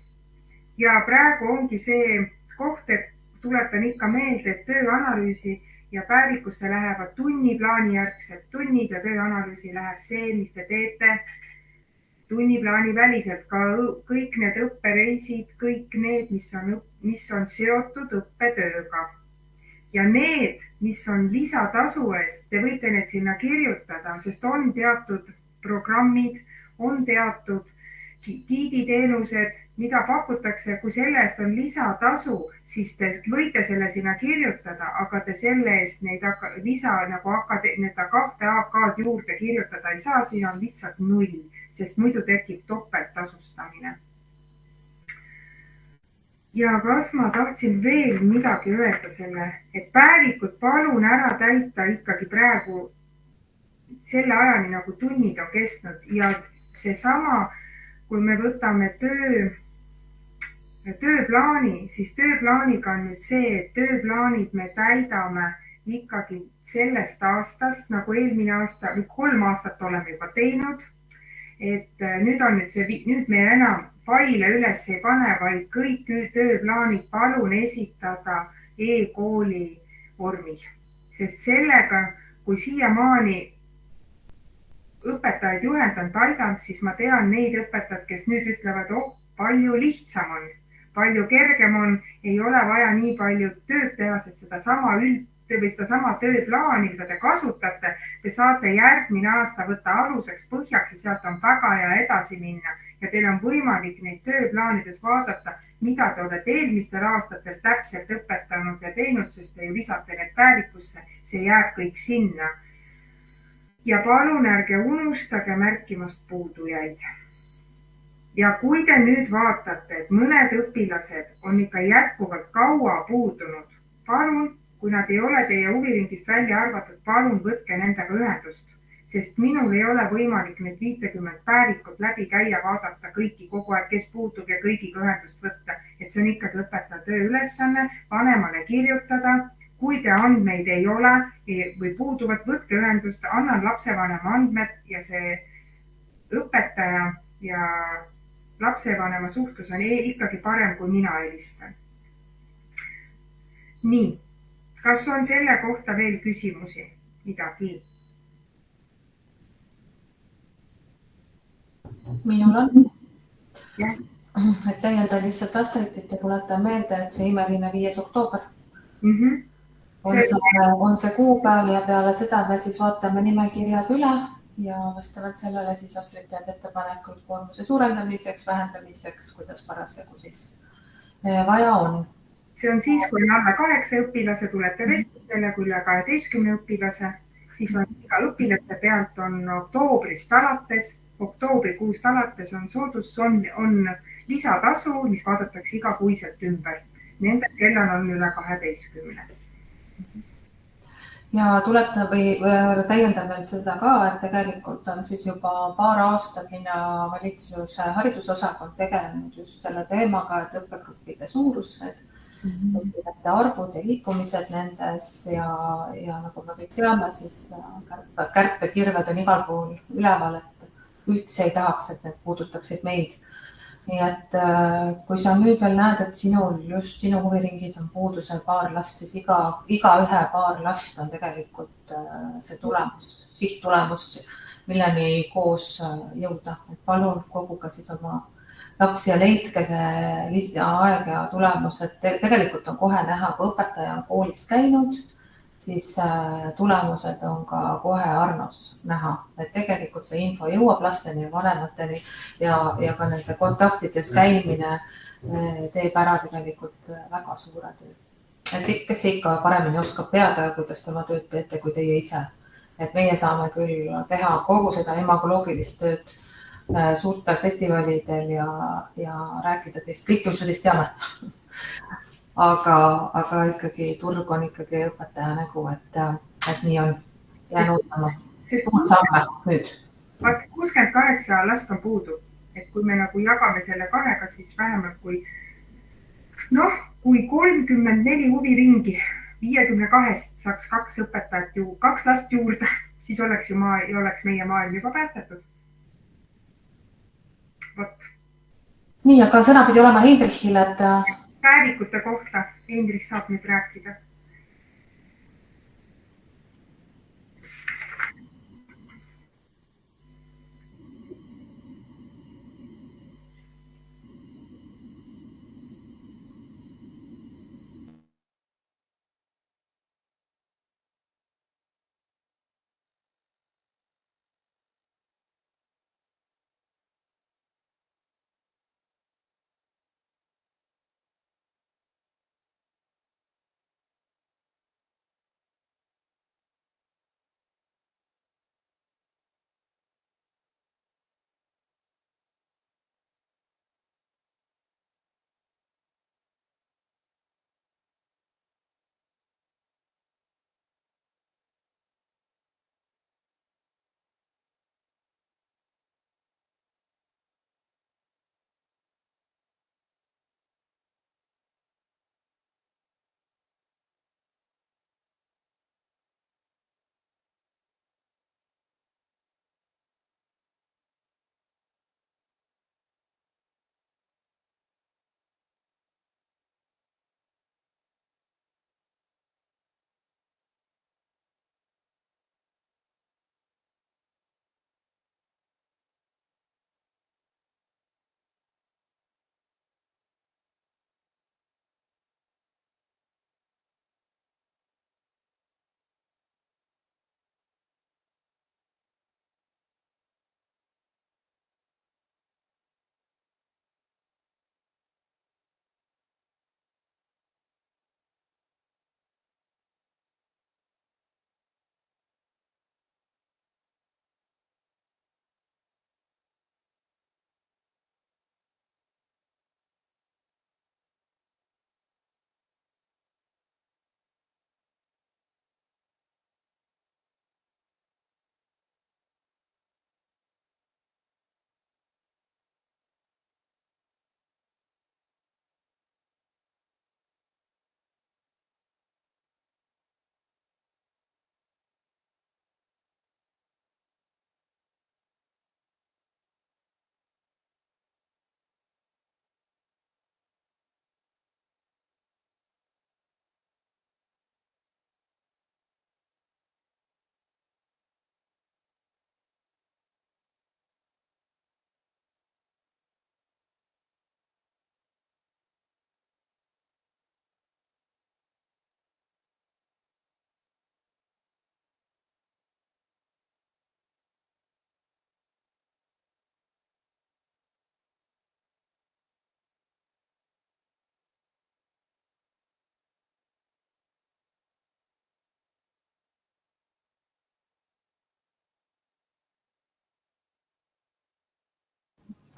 Ja praegu ongi see koht, et tuletan ikka meelde, et tööanalüüsi ja päevikusse lähevad tunniplaani järgselt tunnid ja tööanalüüsi läheb see, mis te teete tunniplaani väliselt. Ka kõik need õppereisid, kõik need, mis on mis on seotud õppetööga. Ja need, mis on lisatasu eest, te võite need sinna kirjutada, sest on teatud programmid, on teatud giiditeenused, mida pakutakse, kui selle eest on lisatasu, siis te võite selle sinna kirjutada, aga te selle eest neid lisa nagu need 2 AK-d juurde kirjutada ei saa, siin on lihtsalt 0, sest muidu tekib topelttasustamine. Ja kas ma tahtsin veel midagi öelda selle, et päevikud palun ära täita ikkagi praegu selle ajani, nagu tunnid on kestnud ja seesama, kui me võtame tööplaani, siis tööplaaniga on nüüd see, et tööplaanid me täidame ikkagi sellest aastast, nagu eelmine aasta või 3 aastat oleme juba teinud. Et nüüd me enam faile üles ei pane, vaid kõik tööplaanid palun esitada e-kooli vormis, sest sellega, kui siiamaani õpetajaid juhendanud aidanud, siis ma tean neid õpetajad, kes nüüd ütlevad, palju lihtsam on, palju kergem on, ei ole vaja nii palju tööd teha, sest sedasama tööplaani, mida te kasutate, te saate järgmine aasta võtta aluseks põhjaks ja sealt on väga hea edasi minna. Ja teil on võimalik neid tööplaanides vaadata, mida te olete eelmistel aastatel täpselt õpetanud ja teinud, sest te ju lisate need päevikusse, see jääb kõik sinna. Ja palun ärge unustage märkimast puudujaid. Ja kui te nüüd vaatate, et mõned õpilased on ikka jätkuvalt kaua puudunud, palun, kui nad ei ole teie huviringist välja arvatud, palun võtke nendega ühendust, sest minul ei ole võimalik need 50 päevikut läbi käia, vaadata kõiki kogu aeg, kes puutub ja kõigiga ühendust võtta. Et see on ikkagi õpetaja tööülesanne, vanemale kirjutada. Kui te andmeid ei ole või puuduvad, võtke ühendust, annan lapsevanema andmed ja see õpetaja ja lapsevanema suhtlus on ikkagi parem, kui mina helistan. Nii, kas on selle kohta veel küsimusi midagi? Minul on. Et täiendan lihtsalt Astridit ja tuletan meelde, et see imeline 5. oktoober on see kuupäev ja peale seda me siis vaatame nimekirjad üle ja vastavalt sellele siis Astrid teeb ettepanekud koormuse suurendamiseks, vähendamiseks, kuidas parasjagu siis vaja on. See on siis, kui on alla 8 õpilase, tulete vestlusele, kui üle 12 õpilase, siis on iga õpilase pealt on oktoobrist alates, oktoobrikuust alates on soodus, on lisatasu, mis vaadatakse igakuiselt ümber. Nendel, kellel on üle 12. Ja tuletan või täiendan veel seda ka, et tegelikult on siis juba paar aastat linnavalitsuse haridusosakond tegelenud just selle teemaga, et õppegruppide suurused, õpilaste arvud ja liikumised nendes ja nagu me kõik teame, siis kärpekirved on igal pool üleval, et üldse ei tahaks, et need puudutaksid meid. Nii et kui sa nüüd veel näed, et just sinu huviringis on puudusel paar last, siis iga ühe paar last on tegelikult see tulemus, sihttulemus, milleni koos jõuda. Et palun koguga siis oma lapsi ja leidke see aeg ja tulemus, et tegelikult on kohe näha, kui õpetaja on koolis käinud, siis tulemused on ka kohe Arnos näha, et tegelikult see info jõuab lasteni ja vanemateni ja ka nende kontaktides käimine teeb ära tegelikult väga suure töö. Et kes ikka paremini oskab teada, kuidas tema tööd teete, kui teie ise. Et meie saame küll teha kogu seda imagoloogilist tööd suurtel festivalidel ja rääkida teist, kõik, mis me teist teame. Aga ikkagi turg on ikkagi õpetaja nägu, et nii on jäänud oma samme nüüd. 68 last on puudu, et kui me nagu jagame selle kahega, siis vähemalt kui 34 huviringi 52 saaks 2 õpetajat 2 last juurde, siis oleks meie maailm juba päästetud. Vot. Nii, aga sõna pidi olema Heindrichil, et päevikute kohta Hendrik saab nüüd rääkida.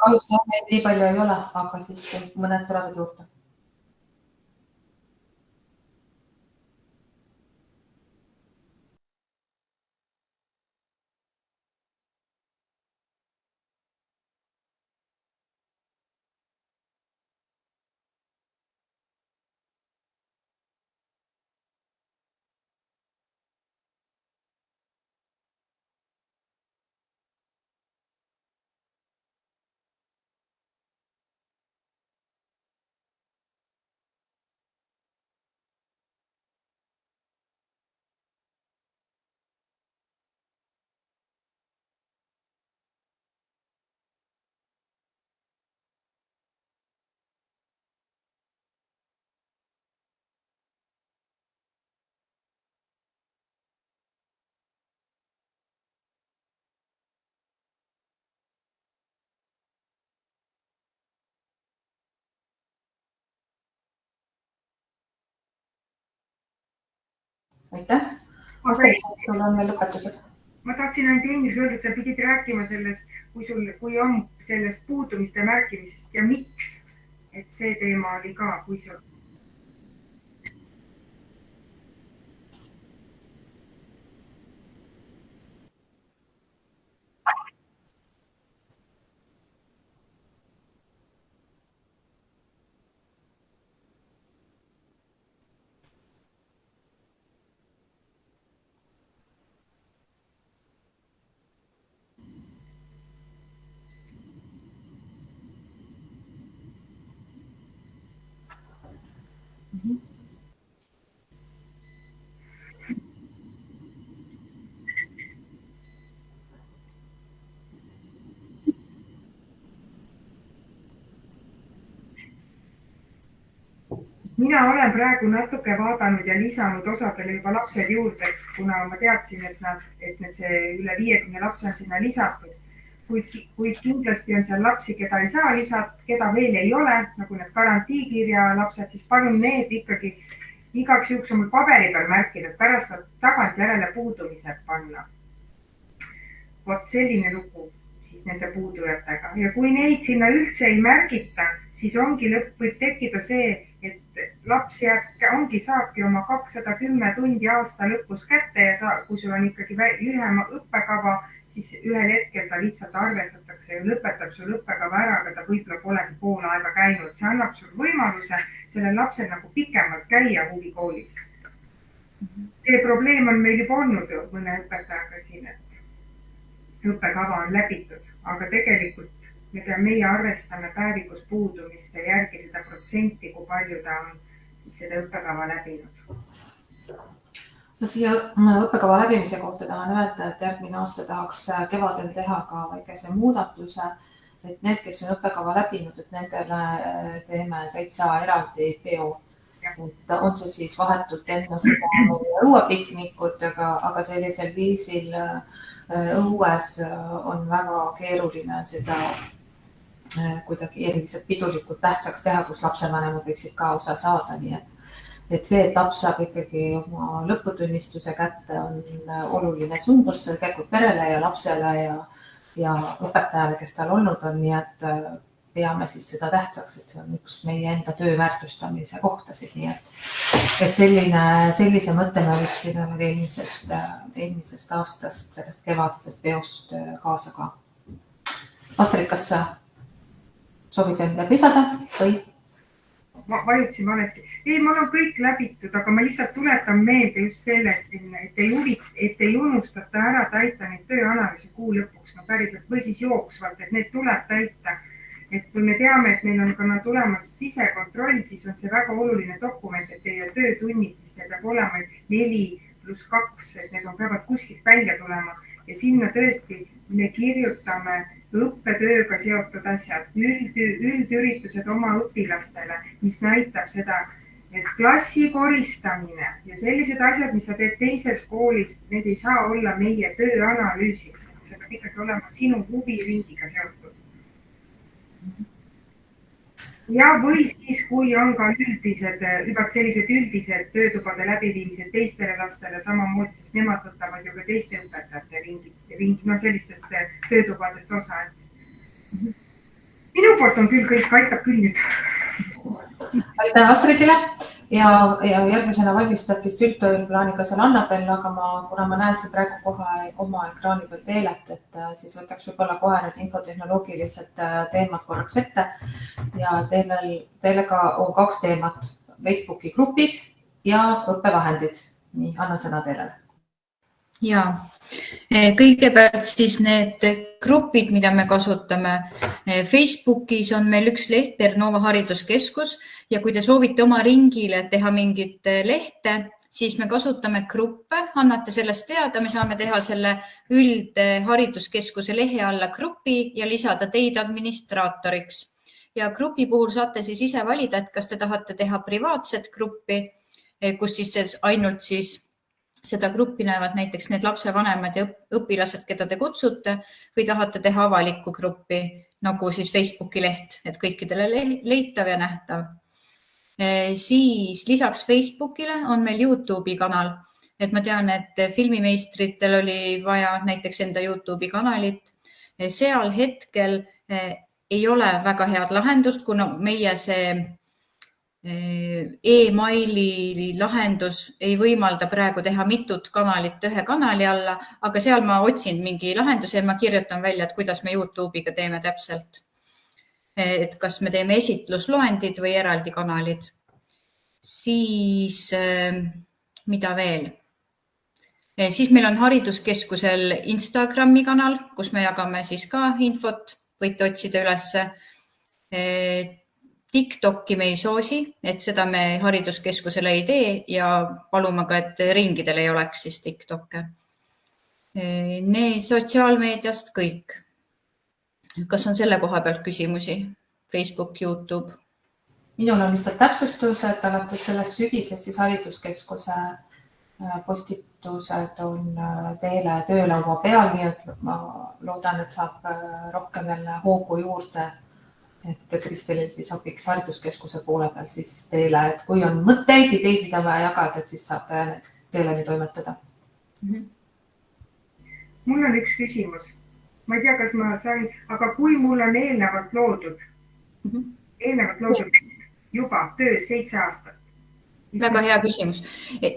kahjuks jah, neid nii palju ei ole, aga siiski mõned tulevad juurde. Aitäh. Sul on veel lõpetuseks. Ma tahtsin ainult Eenil öelda, et sa pidid rääkima sellest, kui on sellest puudumiste märkimisest ja miks, et see teema oli ka, kui sul. Mina olen praegu natuke vaadanud ja lisanud osadele juba lapsed juurde, kuna ma teadsin, et see üle 50 lapse on sinna lisatud. Kuid kindlasti on seal lapsi, keda ei saa lisada, keda veel ei ole, nagu need garantiikirja lapsed, siis palun need ikkagi igaks juhuks on mul paberi peal märkida, et pärast saab tagantjärele puudumised panna. Vot selline lugu siis nende puudujatega. Ja kui neid sinna üldse ei märgita, siis ongi võib tekkida see, et laps saabki oma 210 tundi aasta lõpus kätte ja kui sul on ikkagi lühem õppekava, siis ühel hetkel ta lihtsalt arvestatakse ja lõpetab sul õppekava ära, aga ta võib-olla polegi pool aega käinud. See annab sul võimaluse sellel lapsel nagu pikemalt käia huvikoolis. See probleem on meil juba olnud mõne õpetajaga siin, et õppekava on läbitud, aga tegelikult meie arvestame päevikus puudumiste järgi seda protsenti, kui palju ta on siis seda õppekava läbinud. No siia õppekava läbimise kohta tahan öelda, et järgmine aasta tahaks kevadel teha ka väikese muudatuse, et need, kes on õppekava läbinud, et nendele teeme täitsa eraldi peo. Et on see siis vahetult enne seda õuepiknikut, aga sellisel viisil õues on väga keeruline seda kuidagi eriliselt pidulikult tähtsaks teha, kus lapsevanemad võiksid ka osa saada. Nii et see, et laps saab ikkagi oma lõputunnistuse kätte, on oluline sündmus tegelikult perele ja lapsele ja õpetajale, kes tal olnud on. Nii et peame siis seda tähtsaks, et see on üks meie enda töö väärtustamise kohtasid. Nii et sellise mõtte me võiksime eelmisest aastast, sellest kevadisest peost kaasa ka. Astrid, kas soovid veel midagi lisada või? Ma vajutasin valesti. Ei, mul on kõik läbitud, aga ma lihtsalt tuletan meelde just selle, et ei unustata ära täita neid tööanalüüsi kuu lõpuks, no päriselt või siis jooksvalt, et need tuleb täita. Et kui me teame, et meil on ka tulemas sisekontroll, siis on see väga oluline dokument, et teie töötunnid, mis teil peab olema 4+2, et need peavad kuskilt välja tulema ja sinna tõesti me kirjutame õppetööga seotud asjad, üldüritused oma õpilastele, mis näitab seda, et klassi koristamine ja sellised asjad, mis sa teed teises koolis, need ei saa olla meie tööanalüüsiks. See peab ikkagi olema sinu huviringiga seotud. Ja või siis, kui on ka sellised üldised töötubade läbiviimised teistele lastele samamoodi, sest nemad võtavad ju ka teiste õpetajate ringi, sellistest töötubadest osa. Minu poolt on küll kõik, aitab küll nüüd. Aitäh Astridile ja järgmisena valmistab vist üldtööplaaniga seal Annabel, aga kuna ma näen siin praegu kohe oma ekraani peal Teelet, et siis võtaks võib-olla kohe need infotehnoloogilised teemad korraks ette ja Teelega on 2 teemat, Facebooki grupid ja õppevahendid. Nii, annan sõna Teelele. Ja kõigepealt siis need grupid, mida me kasutame. Facebookis on meil üks leht Bernova hariduskeskus ja kui te soovite oma ringile teha mingit lehte, siis me kasutame gruppe, annate sellest teada, me saame teha selle üldhariduskeskuse lehe alla grupi ja lisada teid administraatoriks. Ja grupi puhul saate siis ise valida, et kas te tahate teha privaatset gruppi, kus siis ainult siis seda gruppi näevad näiteks need lapsevanemad ja õpilased, keda te kutsute või tahate teha avalikku gruppi, nagu siis Facebooki leht, et kõikidele leitav ja nähtav. Siis lisaks Facebookile on meil YouTube'i kanal, et ma tean, et filmimeistritel oli vaja näiteks enda YouTube'i kanalit. Seal hetkel ei ole väga head lahendust, kuna meie see e-maili lahendus ei võimalda praegu teha mitut kanalit ühe kanali alla, aga seal ma otsin mingi lahenduse ja ma kirjutan välja, et kuidas me YouTube'iga teeme täpselt. Et kas me teeme esitlusloendid või eraldi kanalid. Siis mida veel? Siis meil on hariduskeskusel Instagrami kanal, kus me jagame siis ka infot, võite otsida ülesse. TikTok'i me ei soosi, et seda me hariduskeskusele ei tee ja palume ka, et ringidel ei oleks siis TikTok'e. Need sotsiaalmeediast kõik. Kas on selle koha pealt küsimusi? Facebook, YouTube? Minul on lihtsalt täpsustus, et alates sellest sügisest siis hariduskeskuse postitused on teile töölaua peal, nii et ma loodan, et saab rohkem jälle hoogu juurde, et Kristelil siis sobiks hariduskeskuse poole peal siis teile, et kui on mõtteid, ideid, mida vaja jagada, et siis saate need teeleni toimetada. Mul on üks küsimus. Ma ei tea, kas ma sain, aga kui mul on eelnevalt loodud juba töös 7 aastat. Väga hea küsimus.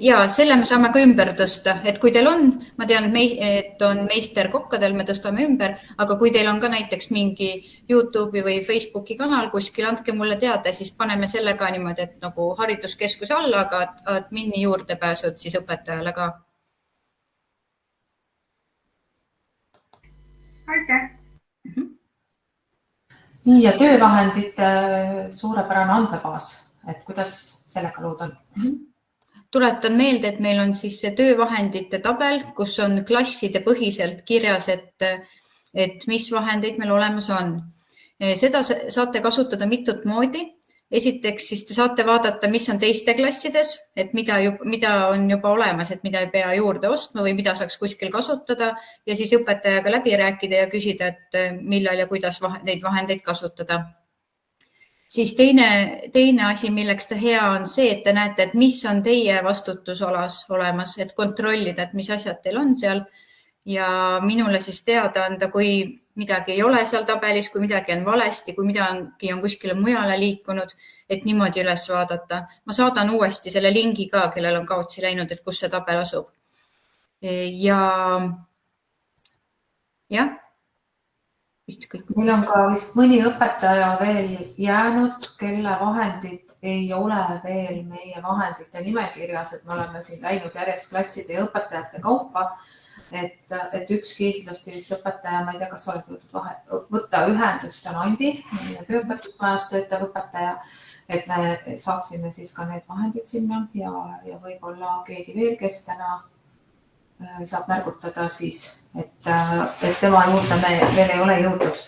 Ja selle me saame ka ümber tõsta, et kui teil on, ma tean, et on meisterkokkadel, me tõstame ümber, aga kui teil on ka näiteks mingi YouTube'i või Facebooki kanal kuskil, andke mulle teada, siis paneme selle ka niimoodi, et nagu hariduskeskuse alla, aga admini juurdepääsud siis õpetajale ka. Aitäh! Nii ja töövahendite suurepärane andmebaas, et kuidas sellega lood on? Tuletan meelde, et meil on siis see töövahendite tabel, kus on klasside põhiselt kirjas, et mis vahendeid meil olemas on. Seda saate kasutada mitut moodi. Esiteks siis te saate vaadata, mis on teiste klassides, et mida on juba olemas, et mida ei pea juurde ostma või mida saaks kuskil kasutada ja siis õpetajaga läbi rääkida ja küsida, et millal ja kuidas neid vahendeid kasutada. Siis teine asi, milleks ta hea on see, et te näete, et mis on teie vastutusalas olemas, et kontrollida, et mis asjad teil on seal ja minule siis teada anda, kui midagi ei ole seal tabelis, kui midagi on valesti, kui midagi on kuskile mujale liikunud, et niimoodi üles vaadata. Ma saadan uuesti selle lingi ka, kellel on kaotsi läinud, et kus see tabel asub. Ja Meil on ka vist mõni õpetaja veel jäänud, kelle vahendid ei ole veel meie vahendite nimekirjas, et me oleme siin läinud järjest klasside ja õpetajate kaupa, et üks kindlasti vist õpetaja, ma ei tea, kas oled võtta ühendust, on Andi, meie tööõpetusmajas töötav õpetaja, et me saaksime siis ka need vahendid sinna ja võib-olla keegi veel, kes täna saab märgutada siis, et tema juurde me veel ei ole jõudnud.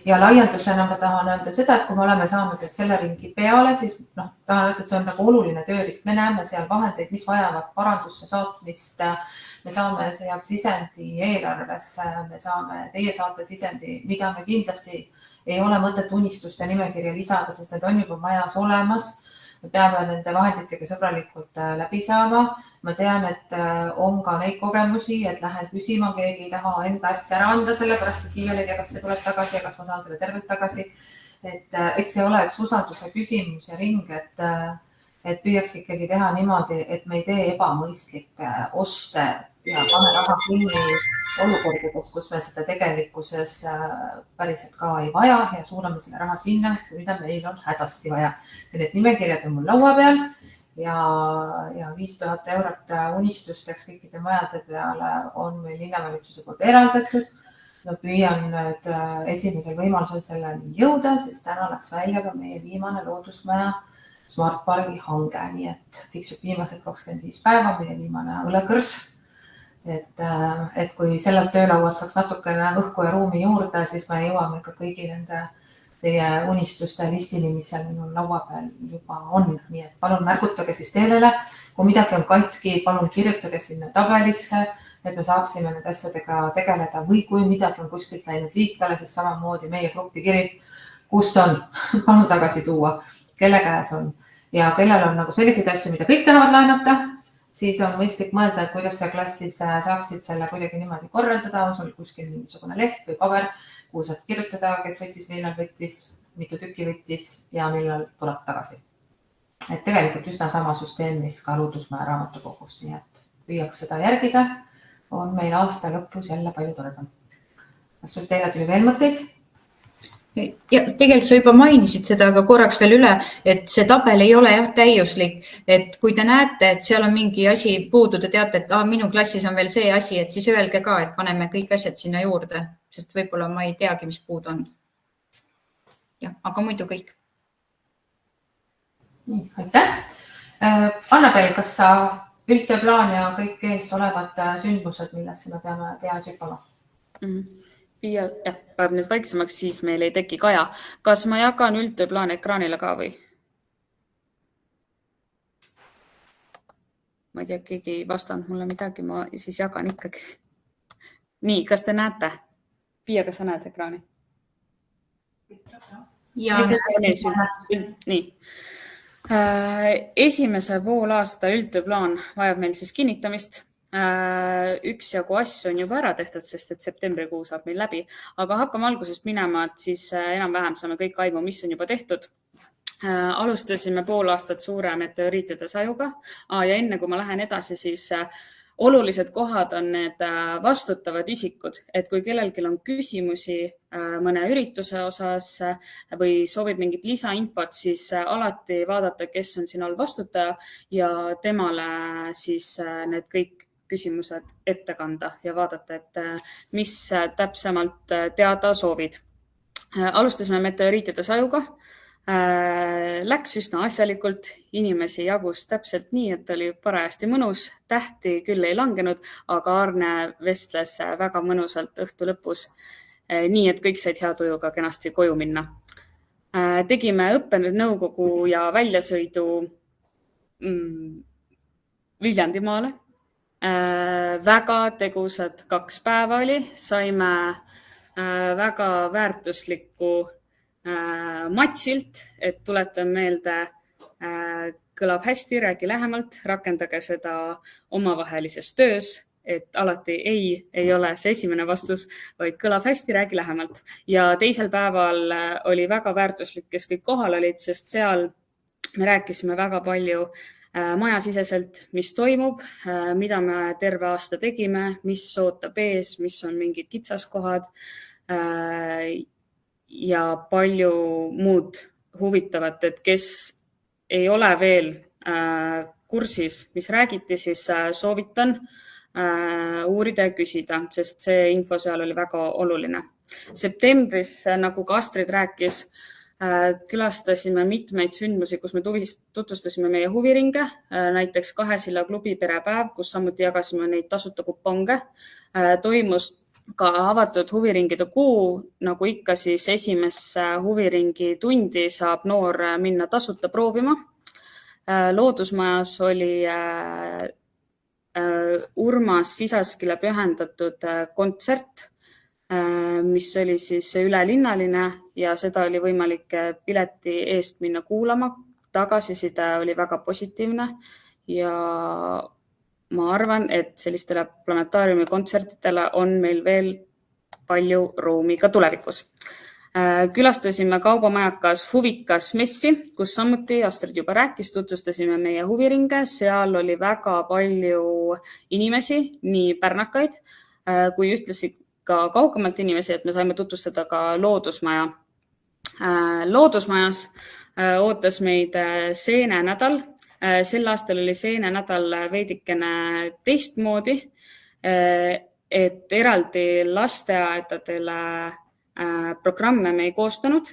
Ja laiendusena ma tahan öelda seda, et kui me oleme saanud selle ringi peale, siis tahan öelda, et see on nagu oluline töörist. Me näeme seal vahendeid, mis vajavad parandusse saatmist. Me saame sealt sisendi eelarvesse, teie saate sisendi, mida me kindlasti ei ole mõtet unistuste nimekirja lisada, sest need on juba majas olemas. Me peame nende vahenditega sõbralikult läbi saama. Ma tean, et on ka neid kogemusi, et lähen küsima, keegi ei taha enda asja ära anda, sellepärast et kiivel ei tea, kas see tuleb tagasi ja kas ma saan selle tervelt tagasi. et eks see ole üks usalduse küsimus ja ring, et püüaks ikkagi teha niimoodi, et me ei tee ebamõistlikke oste ja pane raha kinni olukordades, kus me seda tegelikkuses päriselt ka ei vaja ja suuname selle raha sinna, mida meil on hädasti vaja. Need nimekirjad on mul laua peal ja 5000 eurot unistusteks kõikide majade peale on meil linnavalitsuse poolt eraldatud. Ma püüan nüüd esimesel võimalusel selleni jõuda, sest täna läks välja ka meie viimane loodusmaja Smart Pargi hange, nii et tiksub viimased 25 päeva, meie viimane õlekõrs. Et kui sellelt töölaualt saaks natukene õhku ja ruumi juurde, siis me jõuame ka kõigi nende teie unistuste listini, mis seal minul laua peal juba on. Nii et palun märgutage siis teelele, kui midagi on katki, palun kirjutage sinna tabelisse, et me saaksime need asjadega tegeleda või kui midagi on kuskilt läinud liikvele, siis samamoodi meie gruppi kirib, kus on, palun tagasi tuua, kelle käes on ja kellel on nagu selliseid asju, mida kõik tahavad laenata, siis on mõistlik mõelda, et kuidas sa klassis saaksid selle kuidagi niimoodi korraldada, on sul kuskil mingisugune leht või paber, kuhu saad kirjutada, kes võttis, millal võttis, mitu tükki võttis ja millal tuleb tagasi. Et tegelikult üsna sama süsteem, mis ka Loodusmaja raamatukogus, nii et püüaks seda järgida, on meil aasta lõpus jälle palju toredam. Kas sul teile tuli veel mõtteid? Ja tegelikult sa juba mainisid seda, aga korraks veel üle, et see tabel ei ole täiuslik, et kui te näete, et seal on mingi asi puudu, te teate, et minu klassis on veel see asi, et siis öelge ka, et paneme kõik asjad sinna juurde, sest võib-olla ma ei teagi, mis puudu on. Ja, aga muidu kõik. Nii, aitäh. Annabel, kas sa üldtööplaan ja kõik ees olevad sündmused, millesse me peame peas hüppama? Ja päev nüüd vaiksemaks, siis meil ei teki kaja. Kas ma jagan üldtööplaan ekraanile ka või? Ma ei tea, keegi ei vastanud mulle midagi, ma siis jagan ikkagi. Nii, kas te näete? Piia, kas sa näed ekraani? Ja, nii. Esimese poolaasta üldtööplaan vajab meil siis kinnitamist. Üksjagu asju on juba ära tehtud, sest et septembrikuu saab meil läbi, aga hakkame algusest minema, et siis enam-vähem saame kõik aimu, mis on juba tehtud. Alustasime pool aastat suure meteoriitide sajuga ja enne kui ma lähen edasi, siis olulised kohad on need vastutavad isikud, et kui kellelgi on küsimusi mõne ürituse osas või soovib mingit lisainfot, siis alati vaadata, kes on siin all vastutaja ja temale siis need kõik küsimused ette kanda ja vaadata, et mis täpsemalt teada soovid. Alustasime meteoriitide sajuga. Läks üsna asjalikult, inimesi jagus täpselt nii, et oli parajasti mõnus, tähti küll ei langenud, aga Arne vestles väga mõnusalt õhtu lõpus, nii et kõik said hea tujuga kenasti koju minna. Tegime õppenõukogu ja väljasõidu Viljandimaale. Väga tegusad 2 päeva oli, saime väga väärtuslikku matsilt, et tuletan meelde, kõlab hästi, räägi lähemalt, rakendage seda omavahelises töös, et alati ei ole see esimene vastus, vaid kõlab hästi, räägi lähemalt. Ja teisel päeval oli väga väärtuslik, kes kõik kohal olid, sest seal me rääkisime väga palju majasiseselt, mis toimub, mida me terve aasta tegime, mis ootab ees, mis on mingid kitsaskohad ja palju muud huvitavat, et kes ei ole veel kursis, mis räägiti, siis soovitan uurida ja küsida, sest see info seal oli väga oluline. Septembris, nagu ka Astrid rääkis, külastasime mitmeid sündmusi, kus me tutvustasime meie huviringe, näiteks Kahesilla klubi perepäev, kus samuti jagasime neid tasuta kuponge. Toimus ka avatud huviringide kuu, nagu ikka siis esimesse huviringi tundi saab noor minna tasuta proovima. Loodusmajas oli Urmas Sisaskile pühendatud kontsert, mis oli siis ülelinnaline ja seda oli võimalik pileti eest minna kuulama. Tagasiside oli väga positiivne ja ma arvan, et sellistele planetaariumi kontsertidele on meil veel palju ruumi ka tulevikus. Külastasime kaubamajakas Huvikas messi, kus samuti Astrid juba rääkis, tutvustasime meie huviringe. Seal oli väga palju inimesi, nii pärnakaid kui ühtlasid ka kaugemalt inimesi, et me saime tutvustada ka loodusmaja. Loodusmajas ootas meid seenenädal. Sel aastal oli seenenädal veidikene teistmoodi, et eraldi lasteaedadele programme me ei koostanud.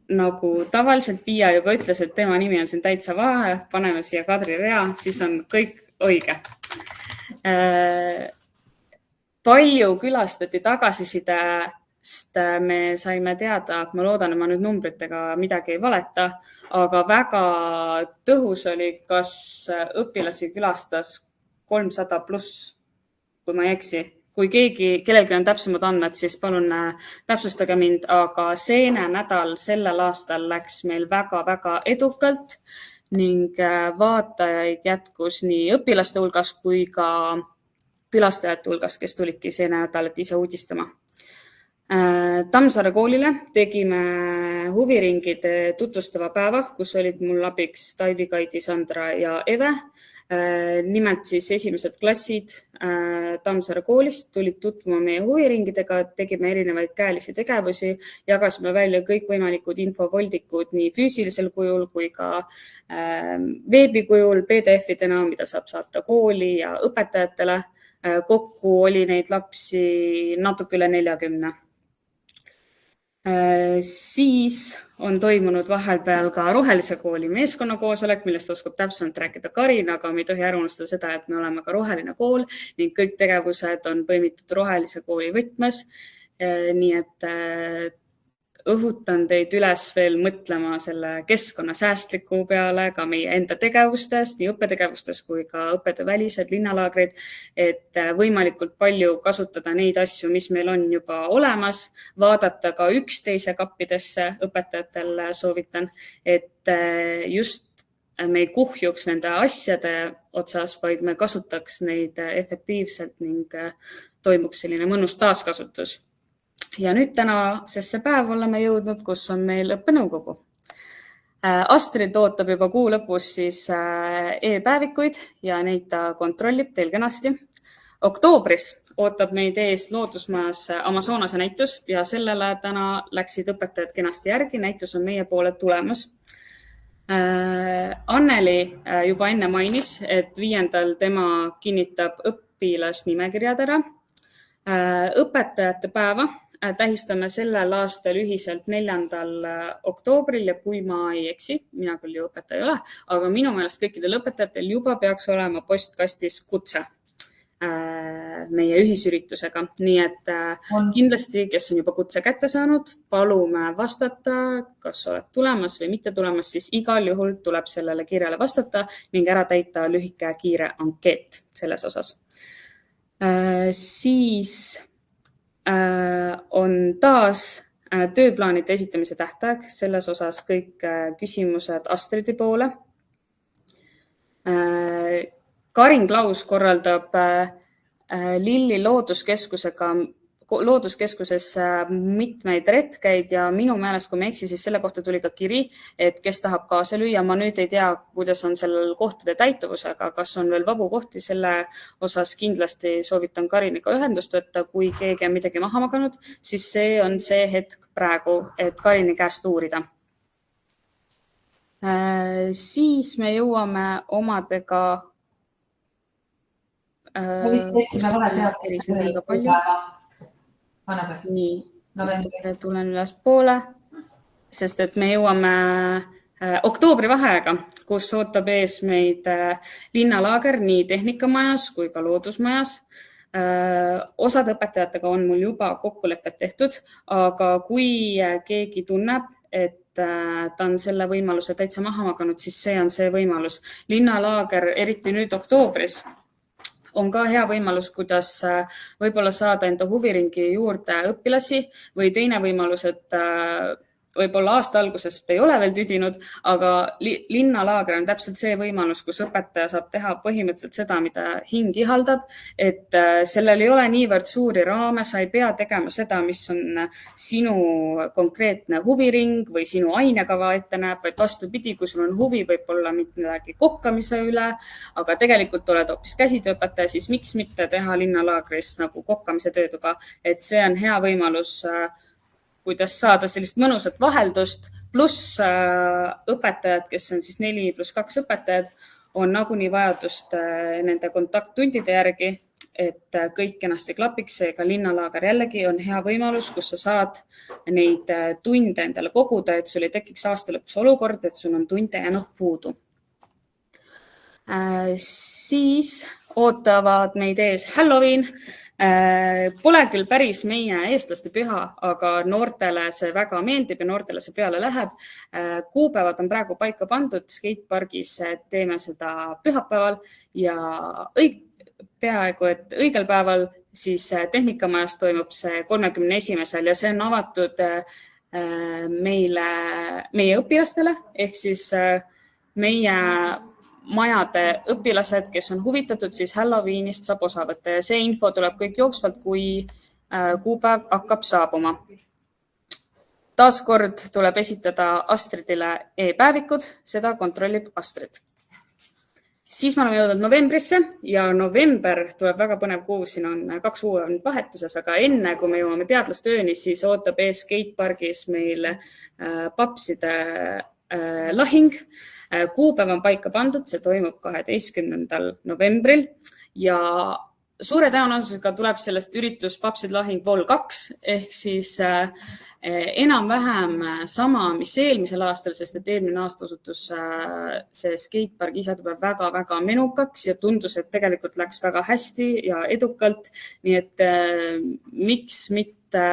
Nagu tavaliselt Piia juba ütles, et tema nimi on siin täitsa vahe, paneme siia Kadri rea, siis on kõik õige. Palju külastati tagasisidest, me saime teada, ma loodan, et ma nüüd numbritega midagi ei valeta, aga väga tõhus oli, kas õpilasi külastas 300 pluss, kui ma ei eksi. Kui kellelgi on täpsemad andmed, siis palun täpsustage mind, aga seenenädal sellel aastal läks meil väga-väga edukalt ning vaatajaid jätkus nii õpilaste hulgas kui ka külastajate hulgas, kes tulidki seenenädalat ise uudistama. Tammsaare koolile tegime huviringide tutvustava päeva, kus olid mul abiks Taivi, Kaidi, Sandra ja Eve. Nimelt siis esimesed klassid Tammsaare koolist tulid tutvuma meie huviringidega, tegime erinevaid käelisi tegevusi, jagasime välja kõikvõimalikud infovoldikud nii füüsilisel kujul kui ka veebikujul PDF-idena, mida saab saata kooli ja õpetajatele. Kokku oli neid lapsi natuke üle 40. Siis on toimunud vahepeal ka Rohelise kooli meeskonnakoosolek, millest oskab täpsemalt rääkida Karin, aga me ei tohi ära unustada seda, et me oleme ka roheline kool ning kõik tegevused on põimitud Rohelise kooli võtmes. Nii et õhutan teid üles veel mõtlema selle keskkonnasäästliku peale ka meie enda tegevustes, nii õppetegevustes kui ka õppetöövälised linnalaagrid, et võimalikult palju kasutada neid asju, mis meil on juba olemas, vaadata ka üksteise kappidesse, õpetajatel soovitan, et just me ei kuhjuks nende asjade otsas, vaid me kasutaks neid efektiivselt ning toimuks selline mõnus taaskasutus. Ja nüüd tänasesse päev oleme jõudnud, kus on meil õppenõukogu. Astrid ootab juba kuu lõpus siis e-päevikuid ja neid ta kontrollib teil kenasti. Oktoobris ootab meid ees loodusmajas Amazonase näitus ja sellele täna läksid õpetajad kenasti järgi. Näitus on meie poole tulemas. Anneli juba enne mainis, et 5. tema kinnitab õpilasnimekirjad ära. Õpetajate päeva tähistame sellel aastal ühiselt 4. oktoobril ja kui ma ei eksi, mina küll ju õpetaja ei ole, aga minu meelest kõikidel õpetajatel juba peaks olema postkastis kutse meie ühisüritusega. Nii et kindlasti, kes on juba kutse kätte saanud, palume vastata, kas oled tulemas või mitte tulemas, siis igal juhul tuleb sellele kirjale vastata ning ära täita lühike kiire ankeet selles osas. Siis on taas tööplaanide esitamise tähtaeg, selles osas kõik küsimused Astridi poole. Karin Klaus korraldab Lilli looduskeskuses mitmeid retkeid ja minu meelest, kui me eksi, siis selle kohta tuli ka kiri, et kes tahab kaasa lüüa. Ma nüüd ei tea, kuidas on sellel kohtade täituvusega, kas on veel vabu kohti, selle osas kindlasti soovitan Kariniga ühendust võtta. Kui keegi on midagi maha maganud, siis see on see hetk praegu, et Karini käest uurida. Siis me jõuame omadega Me vist võtsime vahepeal palju. Nii, tulen üles poole, sest et me jõuame oktoobri vaheaega, kus ootab ees meid linnalaager nii tehnikamajas kui ka loodusmajas. Osad õpetajatega on mul juba kokkulepped tehtud, aga kui keegi tunneb, et ta on selle võimaluse täitsa maha maganud, siis see on see võimalus. Linnalaager, eriti nüüd oktoobris, on ka hea võimalus, kuidas võib-olla saada enda huviringi juurde õpilasi või teine võimalus, et võib-olla aasta alguses ei ole veel tüdinud, aga linnalaager on täpselt see võimalus, kus õpetaja saab teha põhimõtteliselt seda, mida hing ihaldab, et sellel ei ole niivõrd suuri raame, sa ei pea tegema seda, mis on sinu konkreetne huviring või sinu ainekava ette näeb, vaid vastupidi, kui sul on huvi, võib-olla midagi kokkamise üle, aga tegelikult oled hoopis käsitööõpetaja, siis miks mitte teha linnalaagris nagu kokkamise töötuba, et see on hea võimalus kuidas saada sellist mõnusat vaheldust, pluss õpetajad, kes on siis 4+2 õpetajad, on nagunii vajadust nende kontakttundide järgi, et kõik kenasti klapiks, seega linnalaager jällegi on hea võimalus, kus sa saad neid tunde endale koguda, et sul ei tekiks aasta lõpus olukord, et sul on tunde jäänud puudu. Siis ootavad meid ees Halloween. Pole küll päris meie eestlaste püha, aga noortele see väga meeldib ja noortele see peale läheb. Kuupäevad on praegu paika pandud, skatepargis teeme seda pühapäeval ja peaaegu, et õigel päeval siis Tehnikamajas toimub see 31. ja see on avatud meie õpilastele ehk siis meie majade õpilased, kes on huvitatud, siis Halloweenist saab osa võtta ja see info tuleb kõik jooksvalt, kui kuupäev hakkab saabuma. Taaskord tuleb esitada Astridile e-päevikud, seda kontrollib Astrid. Siis me oleme jõudnud novembrisse ja november tuleb väga põnev kuu, siin on 2 kuu on vahetuses, aga enne, kui me jõuame teadlastööni, siis ootab ees skatepargis meil papside lahing. Kuupäev on paika pandud, see toimub 12. novembril ja suure tõenäosusega tuleb sellest üritus Papsid lahing vol 2 ehk siis enam-vähem sama, mis eelmisel aastal, sest et eelmine aasta osutus see skatepargi isepäev väga-väga menukaks ja tundus, et tegelikult läks väga hästi ja edukalt. Nii et miks mitte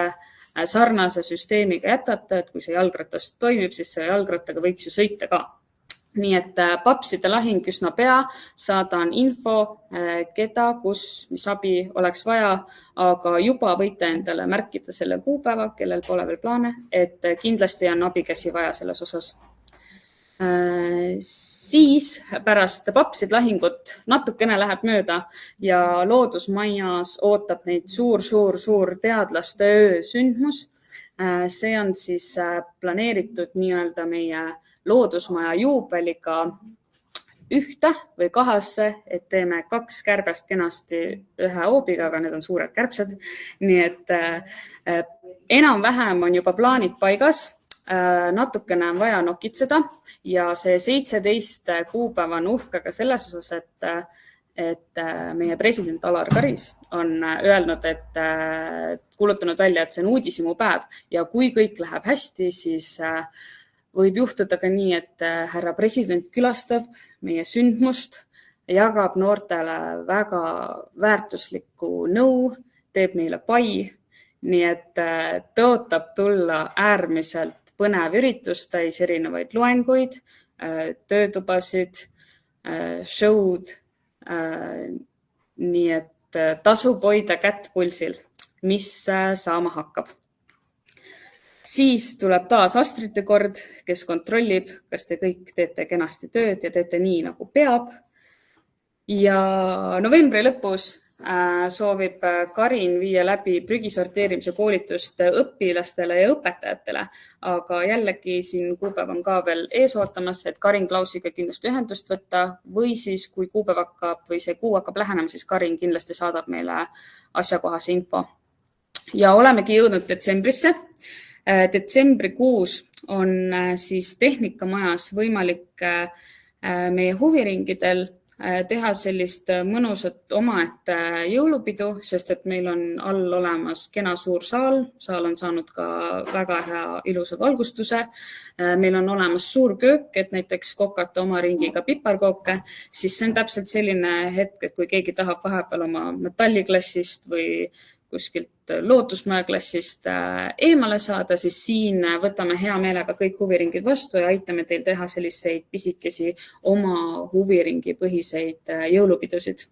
sarnase süsteemiga jätata, et kui see jalgratas toimib, siis see jalgrattaga võiks ju sõita ka. Nii et papside lahing üsna pea, saadan info, keda, kus, mis abi oleks vaja, aga juba võite endale märkida selle kuupäeva, kellel pole veel plaane, et kindlasti on abikäsi vaja selles osas. Siis pärast papsid lahingut natukene läheb mööda ja Loodusmajas ootab neid suur teadlaste öösündmus. See on siis planeeritud nii-öelda meie Loodusmaja juubeliga ühte või kahasse, et teeme 2 kärbest kenasti ühe hoobiga, aga need on suured kärbsed. Nii et enam-vähem on juba plaanid paigas, natukene on vaja nokitseda ja see 17 kuupäeva on uhke ka selles osas, et meie president Alar Karis on öelnud, et kuulutanud välja, et see on uudishimupäev ja kui kõik läheb hästi, siis võib juhtuda ka nii, et härra president külastab meie sündmust, jagab noortele väga väärtuslikku nõu, teeb neile pai, nii et tõotab tulla äärmiselt põnev üritus, täis erinevaid loenguid, töötubasid, show'd, nii et tasub hoida kätt pulsil, mis saama hakkab. Siis tuleb taas Astrite kord, kes kontrollib, kas te kõik teete kenasti tööd ja teete nii, nagu peab. Ja novembri lõpus soovib Karin viia läbi prügisorteerimise koolitust õpilastele ja õpetajatele, aga jällegi siin kuupäev on ka veel ees ootamas, et Karin Klausiga kindlasti ühendust võtta või siis, kui kuupäev hakkab või see kuu hakkab lähenema, siis Karin kindlasti saadab meile asjakohase info. Ja olemegi jõudnud detsembrisse. Detsembrikuus on siis Tehnikamajas võimalik meie huviringidel teha sellist mõnusat omaette jõulupidu, sest et meil on all olemas kena suur saal. Saal on saanud ka väga hea ilusa valgustuse. Meil on olemas suur köök, et näiteks kokata oma ringiga piparkooke, siis see on täpselt selline hetk, et kui keegi tahab vahepeal oma metalliklassist või kuskilt Loodusmaja klassist eemale saada, siis siin võtame hea meelega kõik huviringid vastu ja aitame teil teha selliseid pisikesi oma huviringi põhiseid jõulupidusid.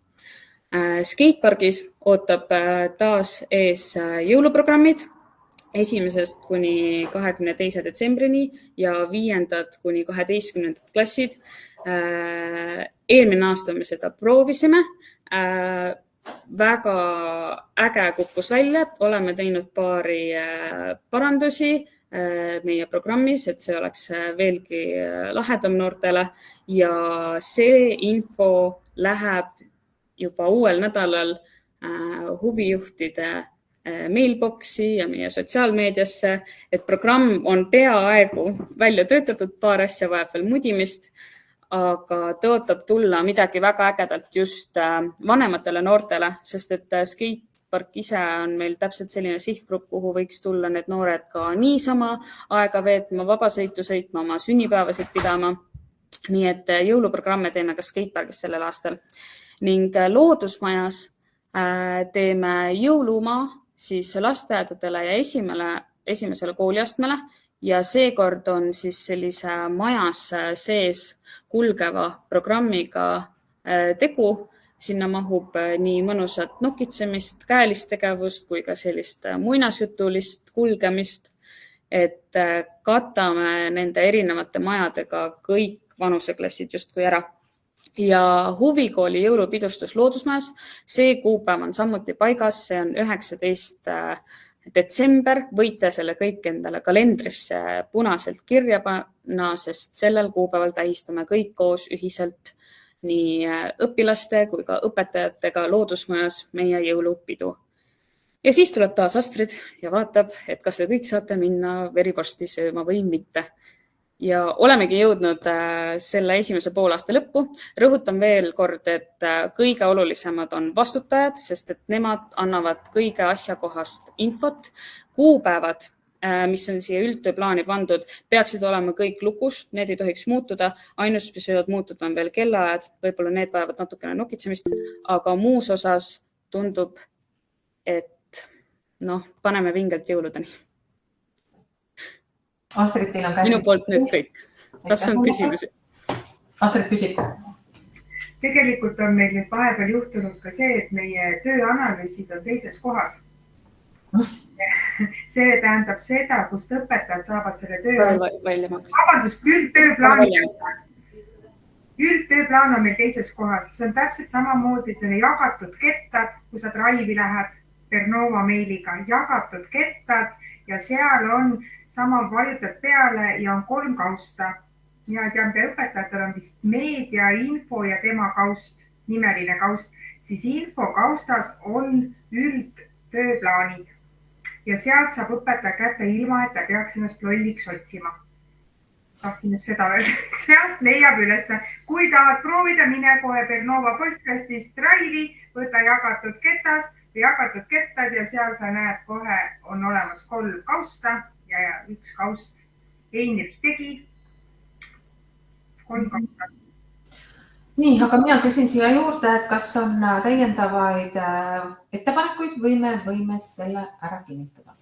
Skatepargis ootab taas ees jõuluprogrammid. 1. kuni 22. detsembrini ja 5. kuni 12. klassid. Eelmine aasta me seda proovisime. Väga äge kukkus välja, et oleme teinud paari parandusi meie programmis, et see oleks veelgi lahedam noortele ja see info läheb juba uuel nädalal huvijuhtide mailboxi ja meie sotsiaalmeediasse, et programm on peaaegu välja töötatud, paar asja vajab veel mudimist, aga tõotab tulla midagi väga ägedalt just vanematele noortele, sest et skatepark ise on meil täpselt selline sihtgrupp, kuhu võiks tulla need noored ka niisama aega veetma, vabasõitu sõitma, oma sünnipäevasid pidama. Nii et jõuluprogramme teeme ka skatepargis sellel aastal ning loodusmajas teeme jõulumaa siis lasteaedadele ja esimesele kooliastmele ja seekord on siis sellise majas sees kulgeva programmiga tegu. Sinna mahub nii mõnusat nokitsemist, käelist tegevust kui ka sellist muinasjutulist kulgemist, et katame nende erinevate majadega kõik vanuseklassid justkui ära. Ja huvikooli jõulupidustus loodusmajas, see kuupäev on samuti paigas, see on 19. detsember, võite selle kõik endale kalendrisse punaselt kirja panna, sest sellel kuupäeval tähistame kõik koos ühiselt nii õpilaste kui ka õpetajatega loodusmajas meie jõulupidu. Ja siis tuleb taas Astrid ja vaatab, et kas te kõik saate minna verivorsti sööma või mitte. Ja olemegi jõudnud selle esimese poolaasta lõppu. Rõhutan veel kord, et kõige olulisemad on vastutajad, sest et nemad annavad kõige asjakohast infot. Kuupäevad, mis on siia üldtööplaani pandud, peaksid olema kõik lukus, need ei tohiks muutuda. Ainus, mis võivad muutuda, on veel kellaajad, võib-olla need vajavad natukene nokitsemist, aga muus osas tundub, et paneme vingelt jõuludeni. Astrid, teil on käsi. Minu poolt nüüd kõik. Kas on küsimusi? Astrid küsib. Tegelikult on meil nüüd vahepeal juhtunud ka see, et meie tööanalüüsid on teises kohas. See tähendab seda, kust õpetajad saavad selle üldtööplaan on meil teises kohas. See on täpselt samamoodi, see on jagatud kettad, kui sa Drive'i lähed Bernova meiliga, jagatud kettad ja seal on sama vajutad peale ja on 3 kausta. Ja õpetajatel on vist meedia, info ja tema kaust, nimeline kaust. Siis info kaustas on üldtööplaanid ja sealt saab õpetaja kätte ilma, et ta peaks ennast lolliks otsima. Tahtsin nüüd seda öelda. Sealt leiab üles. Kui tahad proovida, mine kohe Bernova postkastist Drive'i, võta jagatud ketas või jagatud kettad ja seal sa näed kohe on olemas 3 kausta. Ja 1 kaust Heinrich tegi 3 kausta. Nii, aga mina küsin siia juurde, et kas on täiendavaid ettepanekuid või me võime selle ära kinnitada?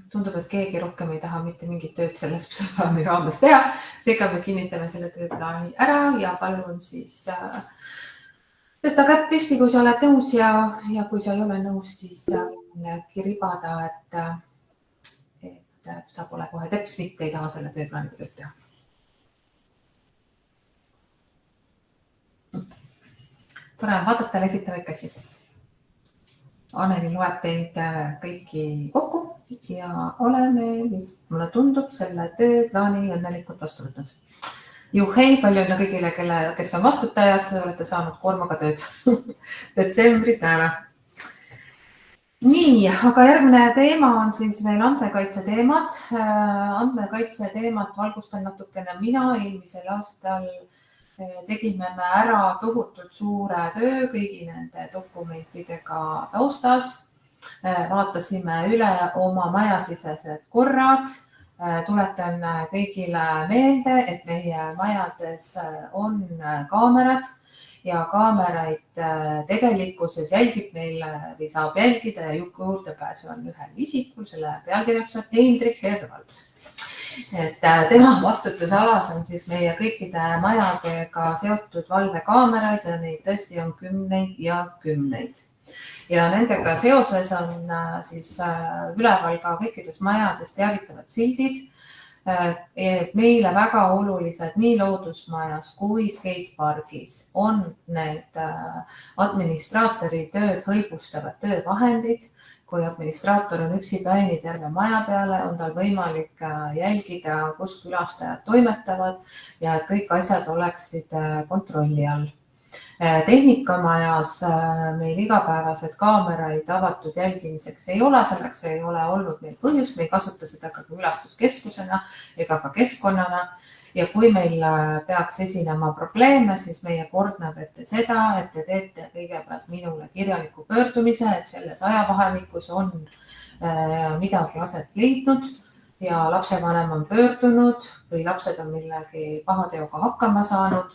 Tundub, et keegi rohkem ei taha mitte mingit tööd selles plaani raames teha. Seega me kinnitame selle tööplaani ära ja palun siis tõsta kätt püsti, kui sa oled nõus ja kui sa ei ole nõus, siis kiribada, et sa pole kohe teps, mitte ei taha selle tööplaaniga tööd teha. Tore on vaadata lehvitavaid käsi. Anneli loeb teid kõiki kokku ja oleme vist, mulle tundub, selle tööplaani õnnelikult vastu võtnud. Juhei, palju õnne kõigile, kes on vastutajad, olete saanud koormaga tööd. Detsembris näeme. Nii, aga järgmine teema on siis veel andmekaitse teemad. Andmekaitse teemat valgustan natukene mina. Eelmisel aastal tegime me ära tohutult suure töö kõigi nende dokumentidega taustas. Vaatasime üle oma majasisesed korrad. Tuletan kõigile meelde, et meie majades on kaamerad ja kaameraid tegelikkuses jälgib meil või saab jälgida ja juurdepääsu on ühel isikul, selle pealkirjaks on Heinrich Hervald. Et tema vastutusalas on siis meie kõikide majadega seotud valvekaameraid ja neid tõesti on kümneid ja kümneid. ja nendega seoses on siis üleval ka kõikides majades teavitavad sildid. Meile väga olulised nii loodusmajas kui skatepargis on need administraatori tööd hõlbustavad töövahendid. Kui administraator on üksipäini terve maja peale, on tal võimalik jälgida, kus külastajad toimetavad ja et kõik asjad oleksid kontrolli all. Tehnikamajas meil igapäevased kaameraid avatud jälgimiseks ei ole, selleks ei ole olnud meil põhjust, me ei kasuta seda ka külastuskeskusena ega ka keskkonnana. Ja kui meil peaks esinema probleeme, siis meie kord näeb ette seda, et te teete kõigepealt minule kirjaliku pöördumise, et selles ajavahemikus on midagi aset leidnud ja lapsevanem on pöördunud või lapsed on millegi pahateoga hakkama saanud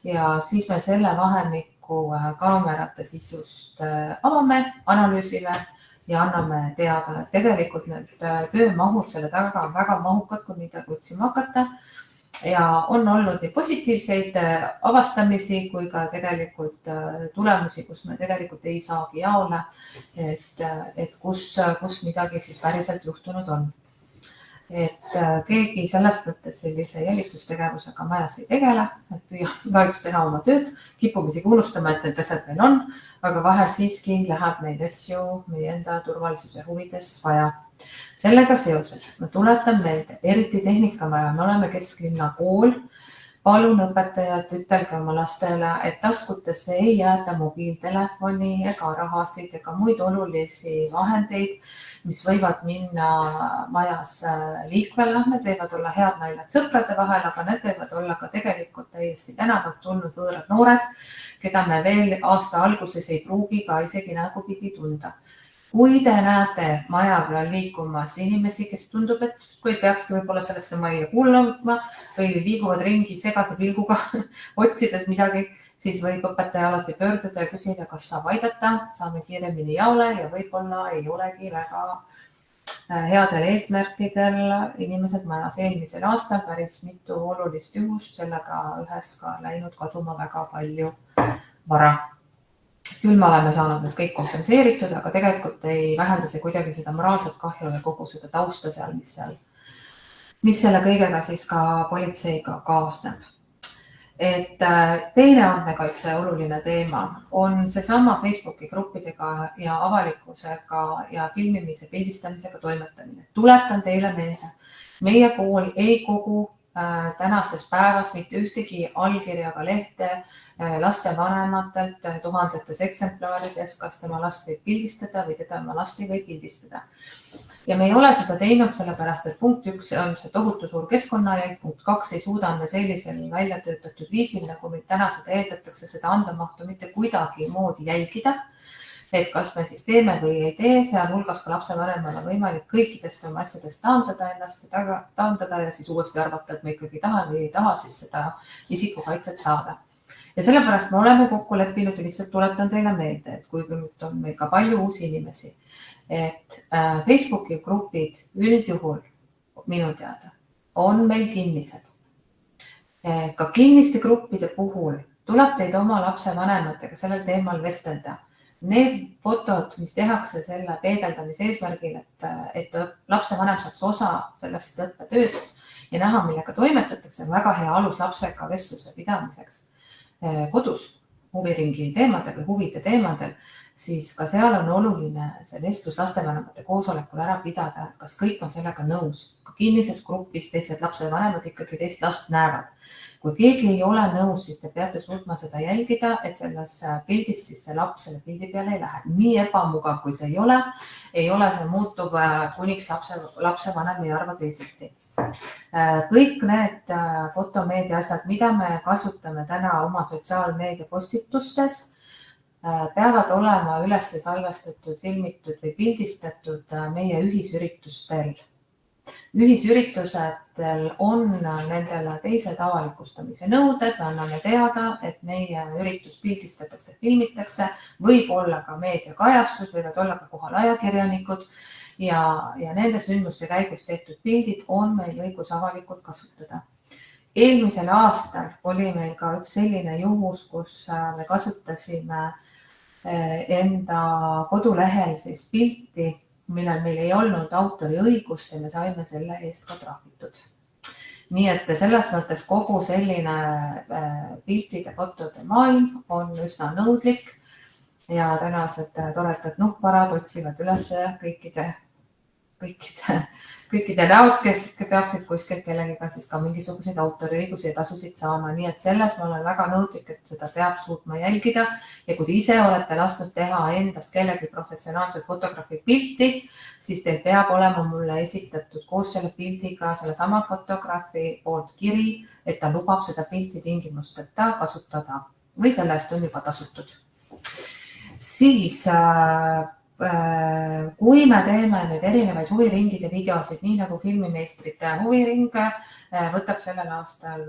ja siis me selle vahemiku kaamerate sisust avame, analüüsile ja anname teada, et tegelikult need töömahud selle taga on väga mahukad, kui midagi otsima hakata. Ja on olnud nii positiivseid avastamisi kui ka tegelikult tulemusi, kus me tegelikult ei saagi jaole, et kus midagi siis päriselt juhtunud on. Et keegi selles mõttes sellise jälitustegevusega majas ei tegele, et püüab kahjuks teha oma tööd, kipumisi unustama, et need asjad meil on, aga vahel siiski läheb neid asju meie enda turvalisuse huvides vaja. Sellega seoses ma tuletan meelde, eriti tehnikamaja, me oleme kesklinna kool, palun õpetajad, ütelge oma lastele, et taskutesse ei jäeta mobiiltelefoni ega rahasid ega muid olulisi vahendeid, mis võivad minna majas liikvele. Need võivad olla head naljad sõprade vahel, aga need võivad olla ka tegelikult täiesti tänavalt tulnud võõrad noored, keda me veel aasta alguses ei pruugi ka isegi nägupidi tunda. Kui te näete maja peal liikumas inimesi, kes tundub, et kui peakski võib-olla sellesse majja kuulma võtma või liiguvad ringi segase pilguga otsides midagi, siis võib õpetaja alati pöörduda ja küsida, kas saab aidata, saame kiiremini jaole ja võib-olla ei olegi väga headel eesmärkidel inimesed majas. Eelmisel aastal päris mitu olulist juhust, sellega ühes ka läinud kaduma väga palju vara. Küll me oleme saanud need kõik kompenseeritud, aga tegelikult ei vähenda see kuidagi seda moraalset kahju ja kogu seda tausta seal, mis selle kõigega siis ka politseiga kaasneb. Et teine andmekaitse oluline teema on seesama Facebooki gruppidega ja avalikkusega ja filmimise, pildistamisega toimetamine. Tuletan teile meelde, meie kool ei kogu tänases päevas mitte ühtegi allkirjaga lehte lastevanematelt tuhandetes eksemplaarides, kas tema last võib pildistada või tema last ei või pildistada. Ja me ei ole seda teinud sellepärast, et punkt 1 on see tohutu suur keskkonnajälg, punkt 2 ei suuda me sellisel välja töötatud viisil, nagu meil täna seda eeldatakse, seda andmemahtu mitte kuidagi moodi jälgida. Et kas me siis teeme või ei tee, sealhulgas ka lapsevanemal on võimalik kõikidest oma asjadest taandada ja siis uuesti arvata, et me ikkagi taha või ei taha siis seda isikukaitset saada. Ja sellepärast me oleme kokku leppinud ja lihtsalt tuletan teile meelde, et kui nüüd on meil ka palju uusi inimesi, et Facebooki grupid üldjuhul minu teada on meil kinnised. Ka kinniste gruppide puhul tuleb teid oma lapsevanematega sellel teemal vestelda. Need fotod, mis tehakse selle peegeldamise eesmärgil, et lapsevanem saaks osa sellest õppetööst ja näha, millega toimetatakse, on väga hea alus lapsega vestluse pidamiseks kodus huviringi teemadel või huvide teemadel, siis ka seal on oluline see vestlus lastevanemate koosolekul ära pidada, et kas kõik on sellega nõus. Ka kinnises grupis teised lapsevanemad ikkagi teist last näevad. Kui keegi ei ole nõus, siis te peate suutma seda jälgida, et selles pildis siis see laps selle pildi peale ei lähe. Nii ebamugav, kui see ei ole see muutuv kuniks lapsevanem ei arva teisiti. Kõik need fotomeedia asjad, mida me kasutame täna oma sotsiaalmeedia postitustes, peavad olema üles salvestatud, filmitud või pildistatud meie ühisüritustel. Ühisüritustel on nendele teised avalikustamise nõuded, me anname teada, et meie üritus pildistatakse, filmitakse, võib olla ka meediakajastus, võivad olla ka kohal ajakirjanikud ja nende sündmuste käigus tehtud pildid on meil õigus avalikult kasutada. Eelmisel aastal oli meil ka üks selline juhus, kus me kasutasime enda kodulehel siis pilti, millel meil ei olnud autoriõigust ja me saime selle eest ka trahvitud. Nii et selles mõttes kogu selline piltide, fotode maailm on üsna nõudlik ja tänased toredad nuhkvarad otsivad üles kõikide näod, kes peaksid kuskilt kellegiga siis ka mingisuguseid autoriõigusi ja tasusid saama. Nii et selles ma olen väga nõudlik, et seda peab suutma jälgida ja kui te ise olete lasknud teha endast kellegi professionaalset fotograafi pilti, siis teil peab olema mulle esitatud koos selle pildiga sellesama fotograafi poolt kiri, et ta lubab seda pilti tingimusteta kasutada või selle eest on juba tasutud. Siis kui me teeme nüüd erinevaid huviringide videosid, nii nagu filmimeistrite huviring võtab sellel aastal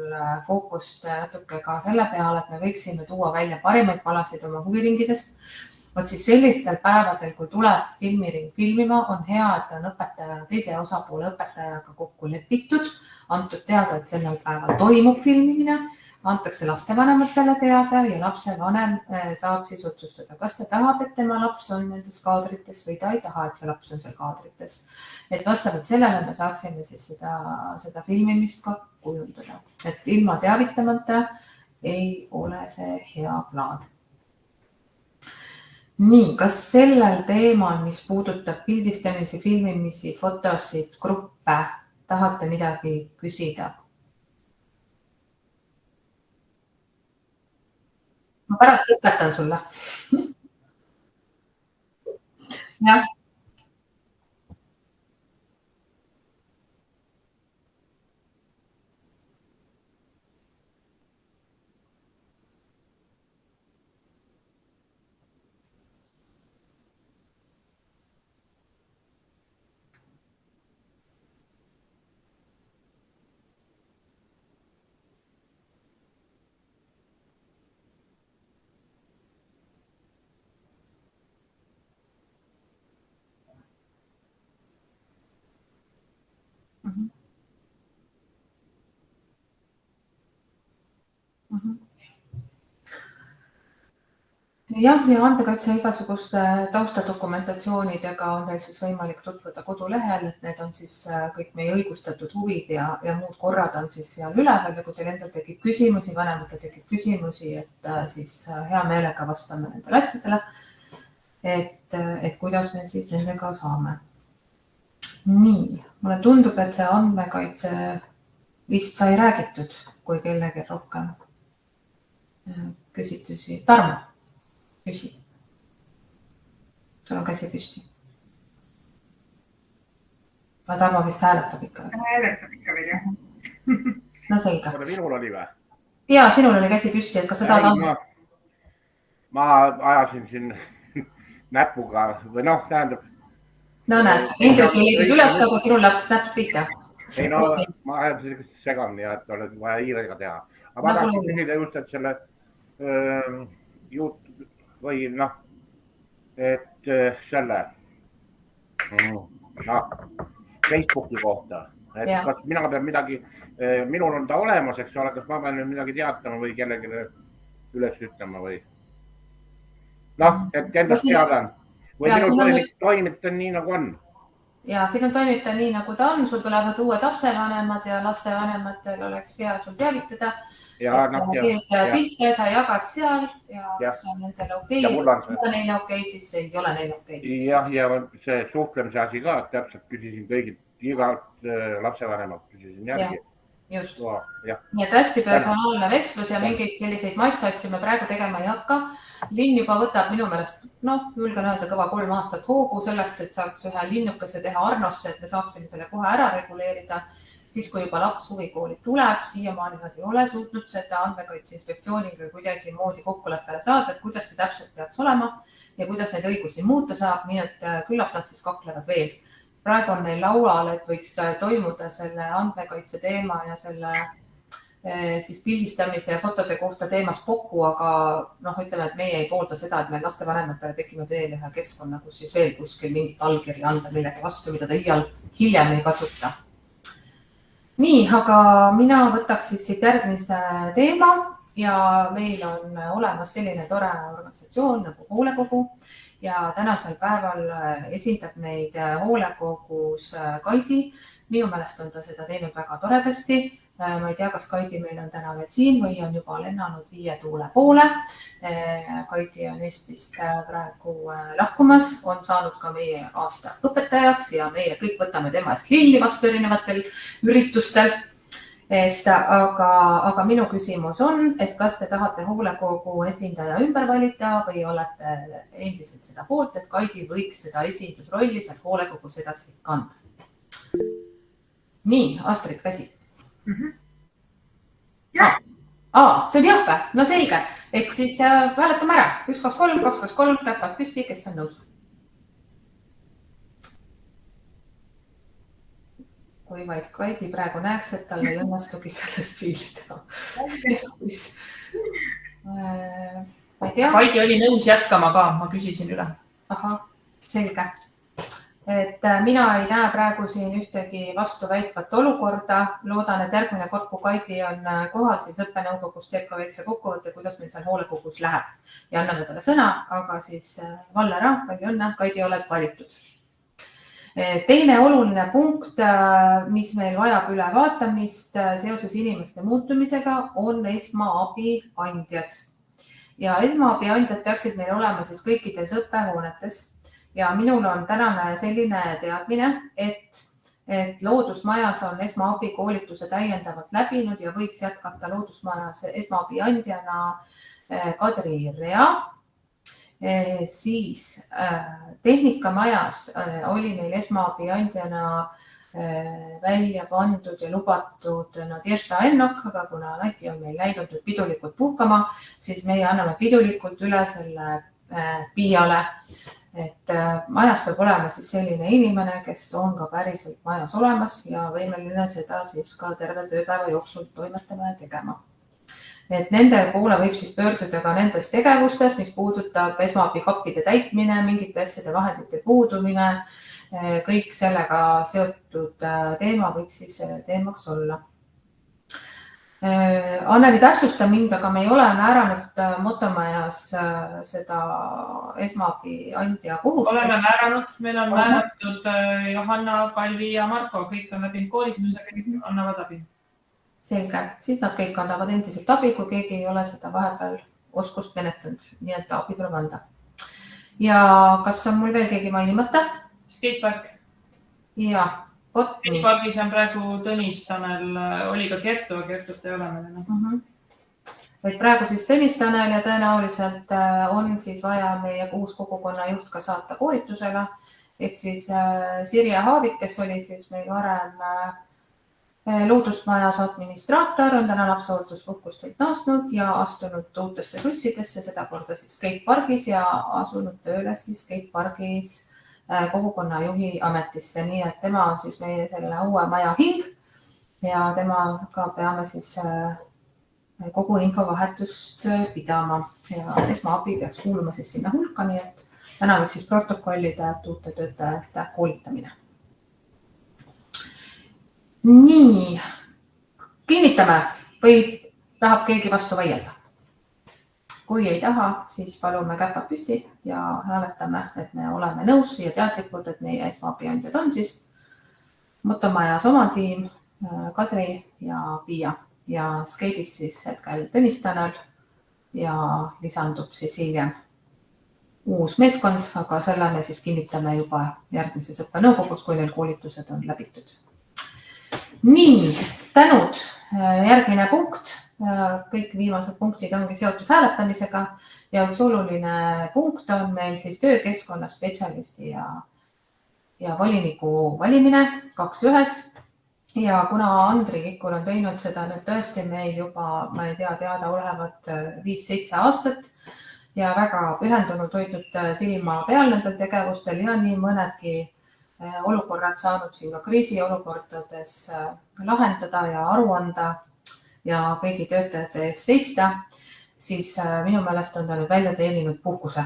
fookust natuke ka selle peale, et me võiksime tuua välja parimaid palasid oma huviringidest. Võt siis sellistel päevadel, kui tuleb filmiring filmima, on hea, et on õpetaja, teise osapoole õpetajaga kokku lepitud, antud teada, et sellel päeval toimub filmimine, antakse lastevanematele teada ja lapsevanem saab siis otsustada, kas ta tahab, et tema laps on nendes kaadrites või ta ei taha, et see laps on seal kaadrites. Et vastavalt sellele me saaksime siis seda filmimist ka kujundada. Et ilma teavitamata ei ole see hea plaan. Nii, kas sellel teemal, mis puudutab pildistamisi, filmimisi, fotosid, gruppe, tahate midagi küsida? Ma pärast õpetan sulle. Jah. Jah, ja andmekaitse igasuguste taustadokumentatsioonidega on teil siis võimalik tutvuda kodulehel, et need on siis kõik meie õigustatud huvid ja muud korrad on siis seal üleval ja kui teil endal tekib küsimusi, vanematel tekib küsimusi, et siis hea meelega vastame nendele asjadele, et kuidas me siis nendega saame. Nii, mulle tundub, et see andmekaitse vist sai räägitud, kui kellegi rohkem küsitusi. Tarmo, küsi. Sul on käsi püsti. Tarmo vist hääletab ikka. Hääletab ikka veel, jah. No selge. Minul oli või? Jaa, sinul oli käsi püsti, et kas sa tahad andma? Ma ajasin siin näpuga või noh, tähendab. No näed, Indrek liigid üles, aga sinul läks näpp pihta. Ei no, ma ajasin segan ja et oled vaja hiirega teha. Aga ma tahtsin küsida just, et selle YouTube või noh, et selle Facebooki kohta. Et kas mina pean midagi, minul on ta olemas, eks ole, kas ma pean midagi teatama või kellegi üles ütlema või? Noh, et endast teadan. Või minul toimib ta nii nagu on? Ja siin on toimib ta nii nagu ta on. Sul tulevad uued lapsevanemad ja lastevanematel oleks hea sul teavitada. Et sa teed pilte, sa jagad seal ja see on nendele okei. Kui on neile okei, siis ei ole neile okei. Jah, ja see suhtlemise asi ka, täpselt küsisin kõigilt, igalt lapsevanemalt küsisin järgi. Just. Nii et hästi personaalne vestlus ja mingeid selliseid massasju me praegu tegema ei hakka. Linn juba võtab minu meelest, julgen öelda kõva 3 aastat hoogu selleks, et saaks ühe linnukese teha Arnosse, et me saaksime selle kohe ära reguleerida. Siis, kui juba laps huvikooli tuleb, siiamaani nad ei ole suutnud seda andmekaitse inspektsiooniga kuidagi moodi kokkuleppele saada, et kuidas see täpselt peaks olema ja kuidas neid õigusi muuta saab, nii et küllap nad siis kaklevad veel. Praegu on neil laual, et võiks toimuda selle andmekaitse teema ja selle siis pildistamise ja fotode kohta teemas kokku, aga ütleme, et meie ei poolda seda, et meil lastevanematele tekime veel ühe keskkonna, kus siis veel kuskil mingit allkiri anda millegi vastu, mida ta hiljem ei kasuta. Nii, aga mina võtaks siis siit järgmise teema ja meil on olemas selline tore organisatsioon nagu hoolekogu ja tänasel päeval esindab meid hoolekogus Kaidi. Minu meelest on ta seda teinud väga toredasti. Ma ei tea, kas Kaidi meil on täna veel siin või on juba lennanud 5 tuule poole. Kaidi on Eestist praegu lahkumas, on saanud ka meie aasta õpetajaks ja meie kõik võtame tema eest lilli vastu erinevatel üritustel. Aga minu küsimus on, et kas te tahate hoolekogu esindaja ümber valida või olete endiselt seda poolt, et Kaidi võiks seda esindusrolli sealt hoolekogus edasi kanda? Nii, Astrid, käsi. Jah. See on jah või? No selge. Ehk siis hääletame ära. 1, 2, 3, 2, 2, 3, käpad püsti, kes on nõus? Kui vaid Kaidi praegu näeks, et talle ei õnnestugi sellest viilida. Ma ei tea. Kaidi oli nõus jätkama ka, ma küsisin üle. Ahah, selge. Et mina ei näe praegu siin ühtegi vastuväitvat olukorda. Loodan, et järgmine kord, kui Kaidi on kohal, siis õppenõukogus teeb ka väikse kokkuvõtte, kuidas meil seal hoolekogus läheb. Ja anname talle sõna, aga siis Vallera, palju õnne, Kaidi oled valitud. Teine oluline punkt, mis meil vajab ülevaatamist seoses inimeste muutumisega, on esmaabi andjad. Ja esmaabi andjad peaksid meil olema siis kõikides õppehoonetes. Ja minul on tänane selline teadmine, et loodusmajas on esmaabi koolituse täiendavalt läbinud ja võiks jätkata loodusmajas esmaabi andjana Kadri Rea. Siis tehnikamajas oli meil esmaabi andjana välja pandud ja lubatud Nadežda Ennok, aga kuna Nati on meil läinud pidulikult puhkama, siis meie anname pidulikult üle selle Piiale. Et majas peab olema siis selline inimene, kes on ka päriselt majas olemas ja võimeline seda siis ka terve tööpäeva jooksul toimetama ja tegema. Et nende poole võib siis pöörduda ka nendes tegevustes, mis puudutab esmaabikappide täitmine, mingite asjade vahendite puudumine, kõik sellega seotud teema võiks siis teemaks olla. Anneli täpsusta mind, aga me ei ole määranud motomajas seda esmaabi andja kohustust. Oleme määranud, meil on määratud Johanna, Kalvi ja Marko, kõik on läbinud koolituse, kõik annavad abi. Selge, siis nad kõik annavad endiselt abi, kui keegi ei ole seda vahepeal oskust menetanud, nii et abi tuleb anda. Ja kas on mul veel keegi mainimata? Skatepark. Ja. Skateparkis on praegu Tõnis, Tanel, oli ka Kertu, aga Kertut ei ole meil. Et praegu siis Tõnis, Tanel ja tõenäoliselt on siis vaja meie uus kogukonna juht ka saata koolitusele. Ehk siis Sirje Haavik, kes oli siis meil varem loodusmajas administraator, on täna lapsehoolduspuhkustelt naasnud ja astunud uutesse sussidesse, seda korda siis Skateparkis ja asunud tööle siis Skateparkis kogukonna juhi ametisse, nii et tema on siis meie selle uue maja hing ja temaga peame siis kogu infovahetust pidama ja esmaabi peaks kuuluma siis sinna hulka, nii et täna võiks siis protokollida uute töötajate koolitamine. Nii, kinnitame või tahab keegi vastu vaielda? Kui ei taha, siis palume käpad püsti ja hääletame, et me oleme nõus ja teadlikud, et meie esmaabiandjad on siis motomajas oma tiim, Kadri ja Piia ja Skate'is siis hetkel Tõnis Tanel ja lisandub siis hiljem uus meeskond, aga selle me siis kinnitame juba järgmises õppenõukogus, kui neil koolitused on läbitud. Nii, tänud. Järgmine punkt. Kõik viimased punktid ongi seotud hääletamisega ja üks oluline punkt on meil siis töökeskkonna spetsialisti ja voliniku valimine 2-1. Ja kuna Andri Kikul on teinud seda nüüd tõesti meil juba, ma ei tea, teada olevat 5-7 aastat ja väga pühendunud hoidnud silma peal nendel tegevustel ja nii mõnedki olukorrad saanud siin ka kriisiolukordades lahendada ja aru anda ja kõigi töötajate ees seista, siis minu meelest on ta nüüd välja teeninud puhkuse.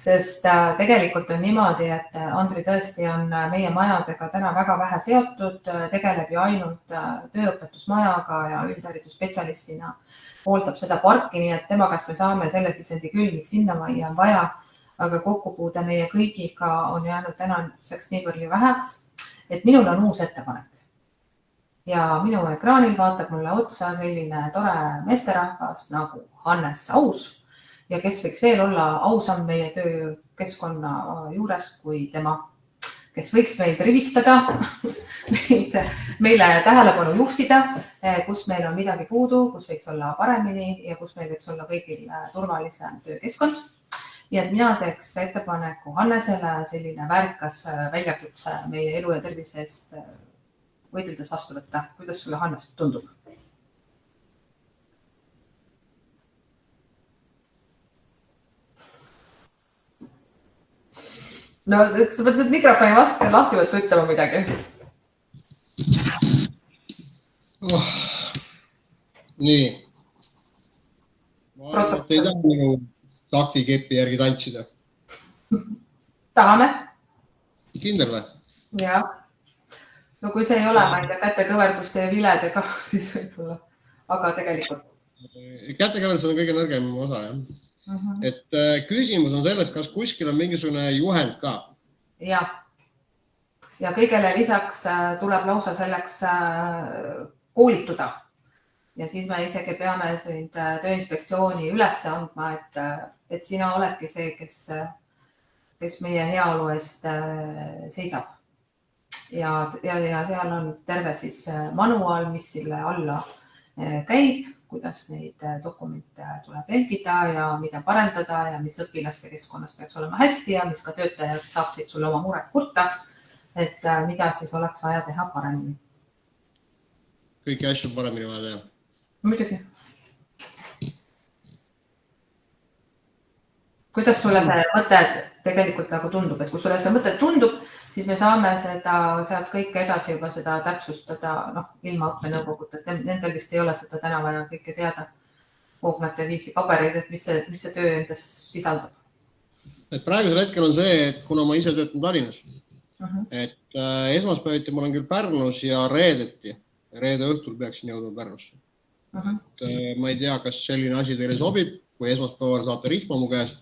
sest tegelikult on niimoodi, et Andri tõesti on meie majadega täna väga vähe seotud, tegeleb ju ainult tööõpetusmajaga ja üldharidusspetsialistina hooldab seda parki, nii et tema käest me saame selle sisendi küll, mis sinna majja on vaja, aga kokkupuude meie kõigiga on jäänud tänaseks nii palju väheks, et minul on uus ettepanek. Ja minu ekraanil vaatab mulle otsa selline tore meesterahvas nagu Hannes Aus ja kes võiks veel olla ausam meie töökeskkonna juures kui tema, kes võiks meid rivistada, meile tähelepanu juhtida, kus meil on midagi puudu, kus võiks olla paremini ja kus meil võiks olla kõigil turvalisem töökeskkond. Nii et mina teeks ettepaneku Hannesele selline väärikas väljakutse meie elu ja tervise eest võideldes vastu võtta. Kuidas sulle Hannes tundub? No, sa pead nüüd mikrofoni vastu lahti võtta ütlema midagi. Nii. Ma arvan, et ei taha minu taktikepi järgi tantsida. Tahame? Kindel või? Jah. No kui see ei ole, ma ei tea, kätekõverduste ja viledega, siis võib-olla. Aga tegelikult. Kätekõverdused on kõige nõrgem osa, jah. Et küsimus on selles, kas kuskil on mingisugune juhend ka? Ja kõigele lisaks tuleb lausa selleks koolituda. Ja siis me isegi peame tööinspektsiooni üles andma, et sina oledki see, kes meie heaolu eest seisab. Ja seal on terve siis manuaal, mis sille alla käib, kuidas neid dokumente tuleb jälgida ja mida parendada ja mis õpilaste keskkonnas peaks olema hästi ja mis ka töötajad saaksid sulle oma muret kurta, et mida siis oleks vaja teha paremini. Kõiki asju paremini vaja teha. Muidugi. Kuidas sulle see mõte tegelikult nagu tundub, et kui sulle see mõte tundub, siis me saame seda sealt kõike edasi juba seda täpsustada ilma õppenõukogud, et nendel vist ei ole seda täna vaja kõike teada hoognate viisi pabereid, et mis see töö endas sisaldab. Et praegusel hetkel on see, et kuna ma ise töötan Tallinnas, et esmaspäeviti mul on küll Pärnus ja reede õhtul peaksin jõudma Pärnusse. Ma ei tea, kas selline asi teile sobib, kui esmaspäeval saate rihma mu käest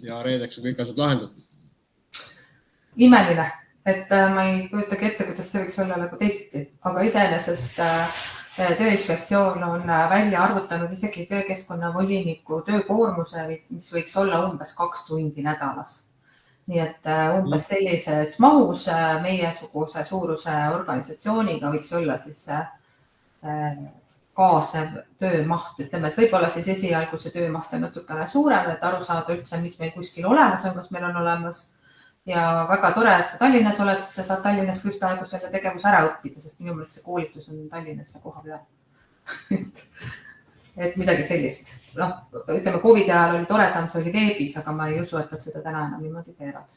ja reedeks on kõik asjad lahendatud. Imeline, et ma ei kujutagi ette, kuidas see võiks olla nagu teisiti, aga iseenesest Tööinspektsioon on välja arvutanud isegi töökeskkonna voliniku töökoormuse, mis võiks olla umbes 2 tundi nädalas. Nii et umbes sellises mahus meiesuguse suuruse organisatsiooniga võiks olla siis kaasnev töömaht. Ütleme, et võib-olla siis esialgu see töömaht on natukene suurem, et aru saada üldse, mis meil kuskil olemas on, kas meil on olemas. Ja väga tore, et sa Tallinnas oled, siis sa saad Tallinnas ühtaegu selle tegevus ära õppida, sest minu meelest see koolitus on Tallinnas ja koha peal. Et midagi sellist. Ütleme, COVID ajal oli toredam, see oli veebis, aga ma ei usu, et nad seda täna enam niimoodi teevad.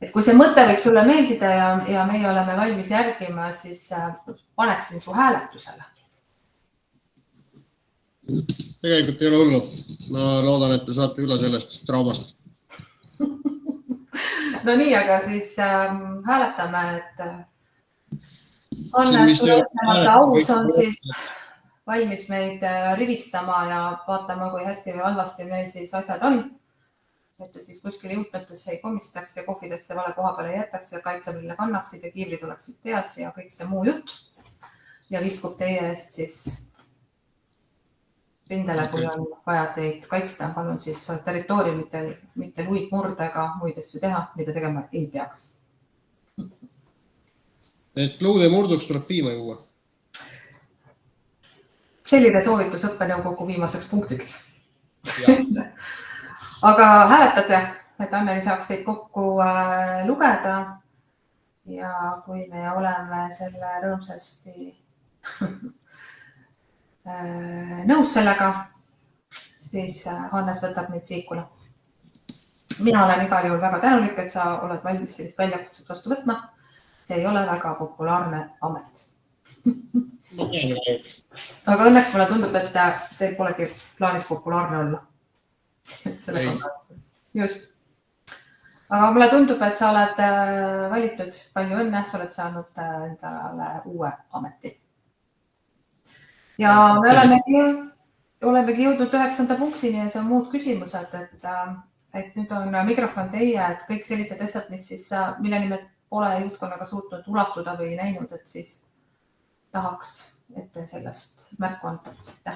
Et kui see mõte võiks sulle meeldida ja meie oleme valmis järgima, siis paneksin su hääletusele. Tegelikult ei ole hullu. Ma loodan, et te saate üle sellest traumast. No nii, aga siis hääletame, et Hannes Aus on siis valmis meid rivistama ja vaatama, kui hästi või halvasti meil siis asjad on. Et ta siis kuskil juhtmetesse ei komistaks ja kohvidesse vale koha peale jätaks ja kaitseprille kannaksid ja kiivrid oleksid peas ja kõik see muu jutt. Ja viskub teie eest siis rindele, kui on vaja teid kaitsta, palun siis territooriumitel mitte muid murdega, muid asju teha, mida tegema ei peaks. Et luude murduks tuleb piima juua. Selline soovitus õppenõukogu viimaseks punktiks. Aga hääletate, et Anneli saaks teid kokku lugeda ja kui me oleme selle rõõmsasti nõus sellega, siis Hannes võtab meid siikule. Mina olen igal juhul väga tänulik, et sa oled valmis sellist väljakutset vastu võtma. See ei ole väga populaarne amet. Aga õnneks mulle tundub, et teil polegi plaanis populaarne olla. Just. aga mulle tundub, et sa oled valitud. Palju õnne, sa oled saanud endale uue ameti. Ja me olemegi jõudnud 9. punktini ja see on muud küsimused, et nüüd on mikrofon teie, et kõik sellised asjad, milleni me pole juhtkonnaga suutnud ulatuda või näinud, et siis tahaks, et te sellest märku antaksite.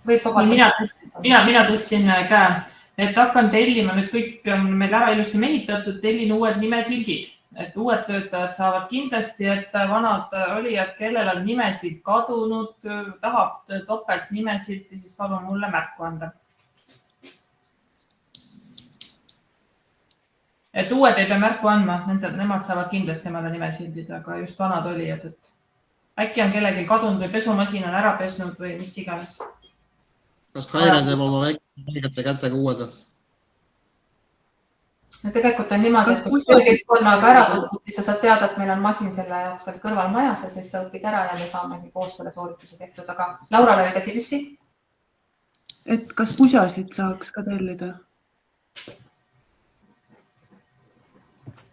Mina tõstsin käe, et hakkan tellima, nüüd kõik on meil ära ilusti mehitatud, tellin uued nimesildid, et uued töötajad saavad kindlasti, et vanad olijad, kellel on nimesid kadunud, tahab topelt nimesildi, siis palun mulle märku anda. Et uued ei pea märku andma, nemad saavad kindlasti emale nimesildid, aga just vanad olijad, et äkki on kellelgi kadunud või pesumasin on ära pesnud või mis iganes. Kas Kaire teeb oma väikete kätega uued? Tegelikult on niimoodi, et kui töökeskkonnaga ära tutvud, siis sa saad teada, et meil on masin selle jaoks seal kõrval majas ja siis sa õpid ära ja me saamegi koos selle soorituse tehtud, aga Laural oli käsi püsti? Et kas pusasid saaks ka tellida?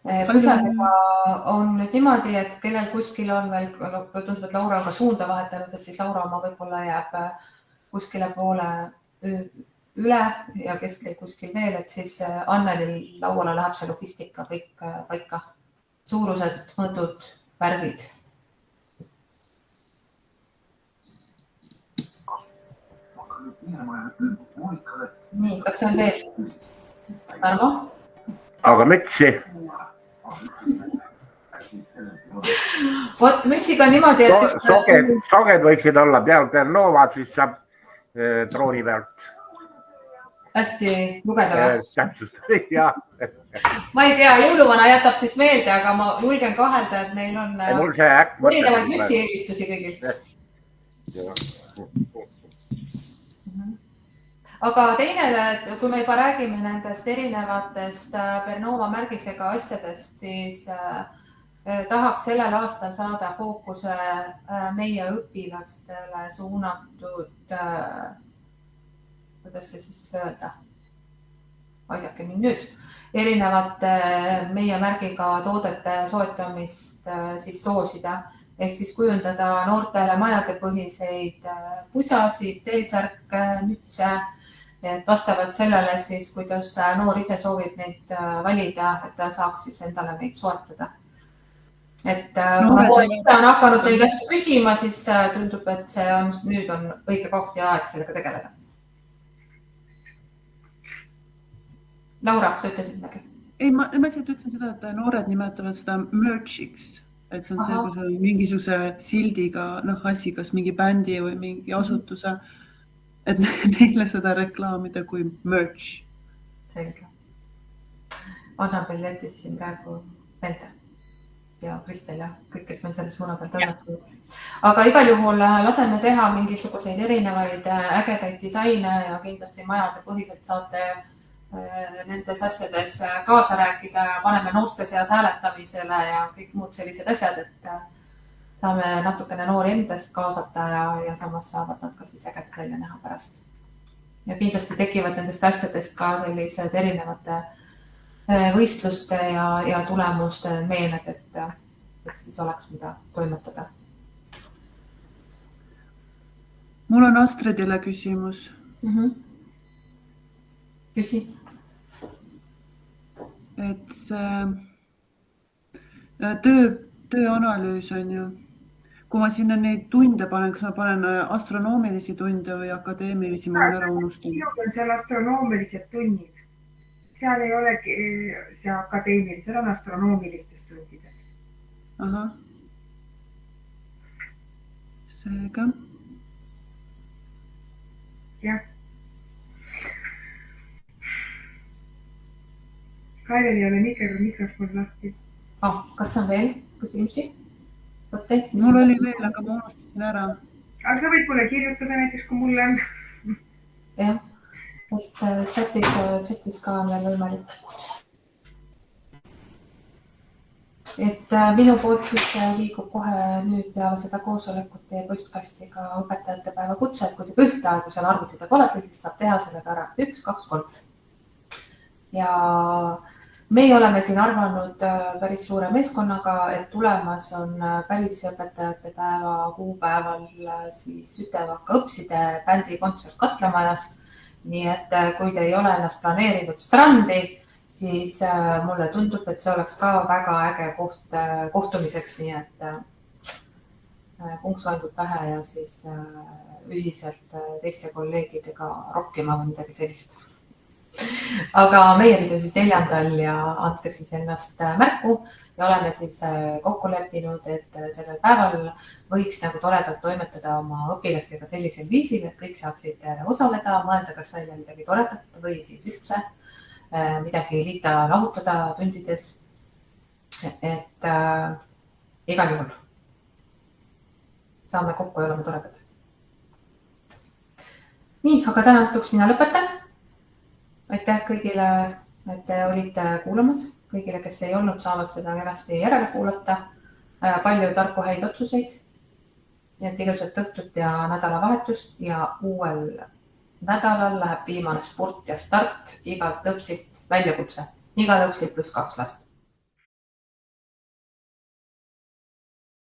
Pusadega on nüüd niimoodi, et kellel kuskil on veel, tundub, et Laura on ka suunda vahetanud, et siis Laura oma võib-olla jääb kuskile poole üle ja keskel kuskil veel, et siis Annelil lauale läheb see logistika kõik paika. Suurused, mõõdud, värvid. Nii, kas see on veel? Tarmo? Aga mütsi? Vot, mütsiga on niimoodi, et... Soged võiksid olla peal Bernovad, siis saab trooni pealt. Hästi lugeda või? Täpsust, jah. Ma ei tea, jõuluvana jätab siis meelde, aga ma julgen kahelda, et meil on erinevaid mütsieelistusi kõigil. Aga teine, kui me juba räägime nendest erinevatest Bernova märgisega asjadest, siis tahaks sellel aastal saada fookuse meie õpilastele suunatud, kuidas see siis öelda, aidake mind nüüd, erinevate meie märgiga toodete soetamist siis soosida, ehk siis kujundada noortele majadepõhiseid pusasid, teesärke, mütse, et vastavalt sellele siis, kuidas noor ise soovib neid valida, et ta saaks siis endale neid soetada. Et kui ta on hakanud neid asju küsima, siis tundub, et nüüd on õige koht ja aeg sellega tegeleda. Laura, sa ütlesid midagi? Ei, ma lihtsalt ütlesin seda, et noored nimetavad seda merchiks, et see on see, kui see on mingisuguse sildiga, assi, kas mingi bändi või mingi asutuse, et neile seda reklaamida kui merch. Selge. Annabel jättis siin praegu meelde ja Kristel ja kõik, et me selle suuna pealt õnnetud. Aga igal juhul laseme teha mingisuguseid erinevaid ägedaid disaine ja kindlasti majade põhiselt saate nendes asjades kaasa rääkida ja paneme noorte seas hääletamisele ja kõik muud sellised asjad, et saame natukene noori endast kaasata ja samas saavad nad ka siis äged välja näha pärast. Ja kindlasti tekivad nendest asjadest ka sellised erinevate võistluste ja tulemuste meened, et siis oleks mida toimetada. Mul on Astridile küsimus. Küsi. Et see tööanalüüs on ju, kui ma sinna neid tunde panen, kas ma panen astronoomilisi tunde või akadeemilisi, ma olen ära unustanud? Sinul on seal astronoomilised tunnid. Seal ei olegi see akadeemilised, seal on astronoomilistes tundides. Ahah. Seega. Jah. Kairel ei ole mikrofon lahti. Kas on veel küsimusi? Mul oli veel, aga ma unustasin ära. Aga sa võid mulle kirjutada näiteks, kui mulle on. Jah, et chatis ka on veel võimalik. Et minu poolt siis liigub kohe nüüd peale seda koosolekut teie postkasti ka õpetajate päeva kutse, et kui te ühtaegu seal arvutitega olete, siis saab teha sellega ära 1, 2, 3. ja meie oleme siin arvanud päris suure meeskonnaga, et tulemas on välisõpetajate päeva kuupäeval siis Sütevaka õpside bändi kontsert Katlamajas. Nii et kui te ei ole ennast planeerinud Strandi, siis mulle tundub, et see oleks ka väga äge koht kohtumiseks, nii et punksvangud pähe ja siis ühiselt teiste kolleegidega rokkima või midagi sellist. Aga meie pidu siis 4. ja andke siis ennast märku ja oleme siis kokku leppinud, et sellel päeval võiks nagu toredalt toimetada oma õpilastega sellisel viisil, et kõik saaksid osaleda, mõelda kas välja midagi toredat või siis üldse midagi liita, lahutada tundides. Et igal juhul saame kokku ja oleme toredad. Nii, aga täna õhtuks mina lõpetan. Aitäh kõigile, et te olite kuulamas. Kõigile, kes ei olnud, saavad seda kenasti järele kuulata. Palju tarku häid otsuseid. Nii et ilusat õhtut ja nädalavahetust ja uuel nädalal läheb viimane sport ja start. Igalt õpsilt väljakutse. Igal õpsilt +2 last.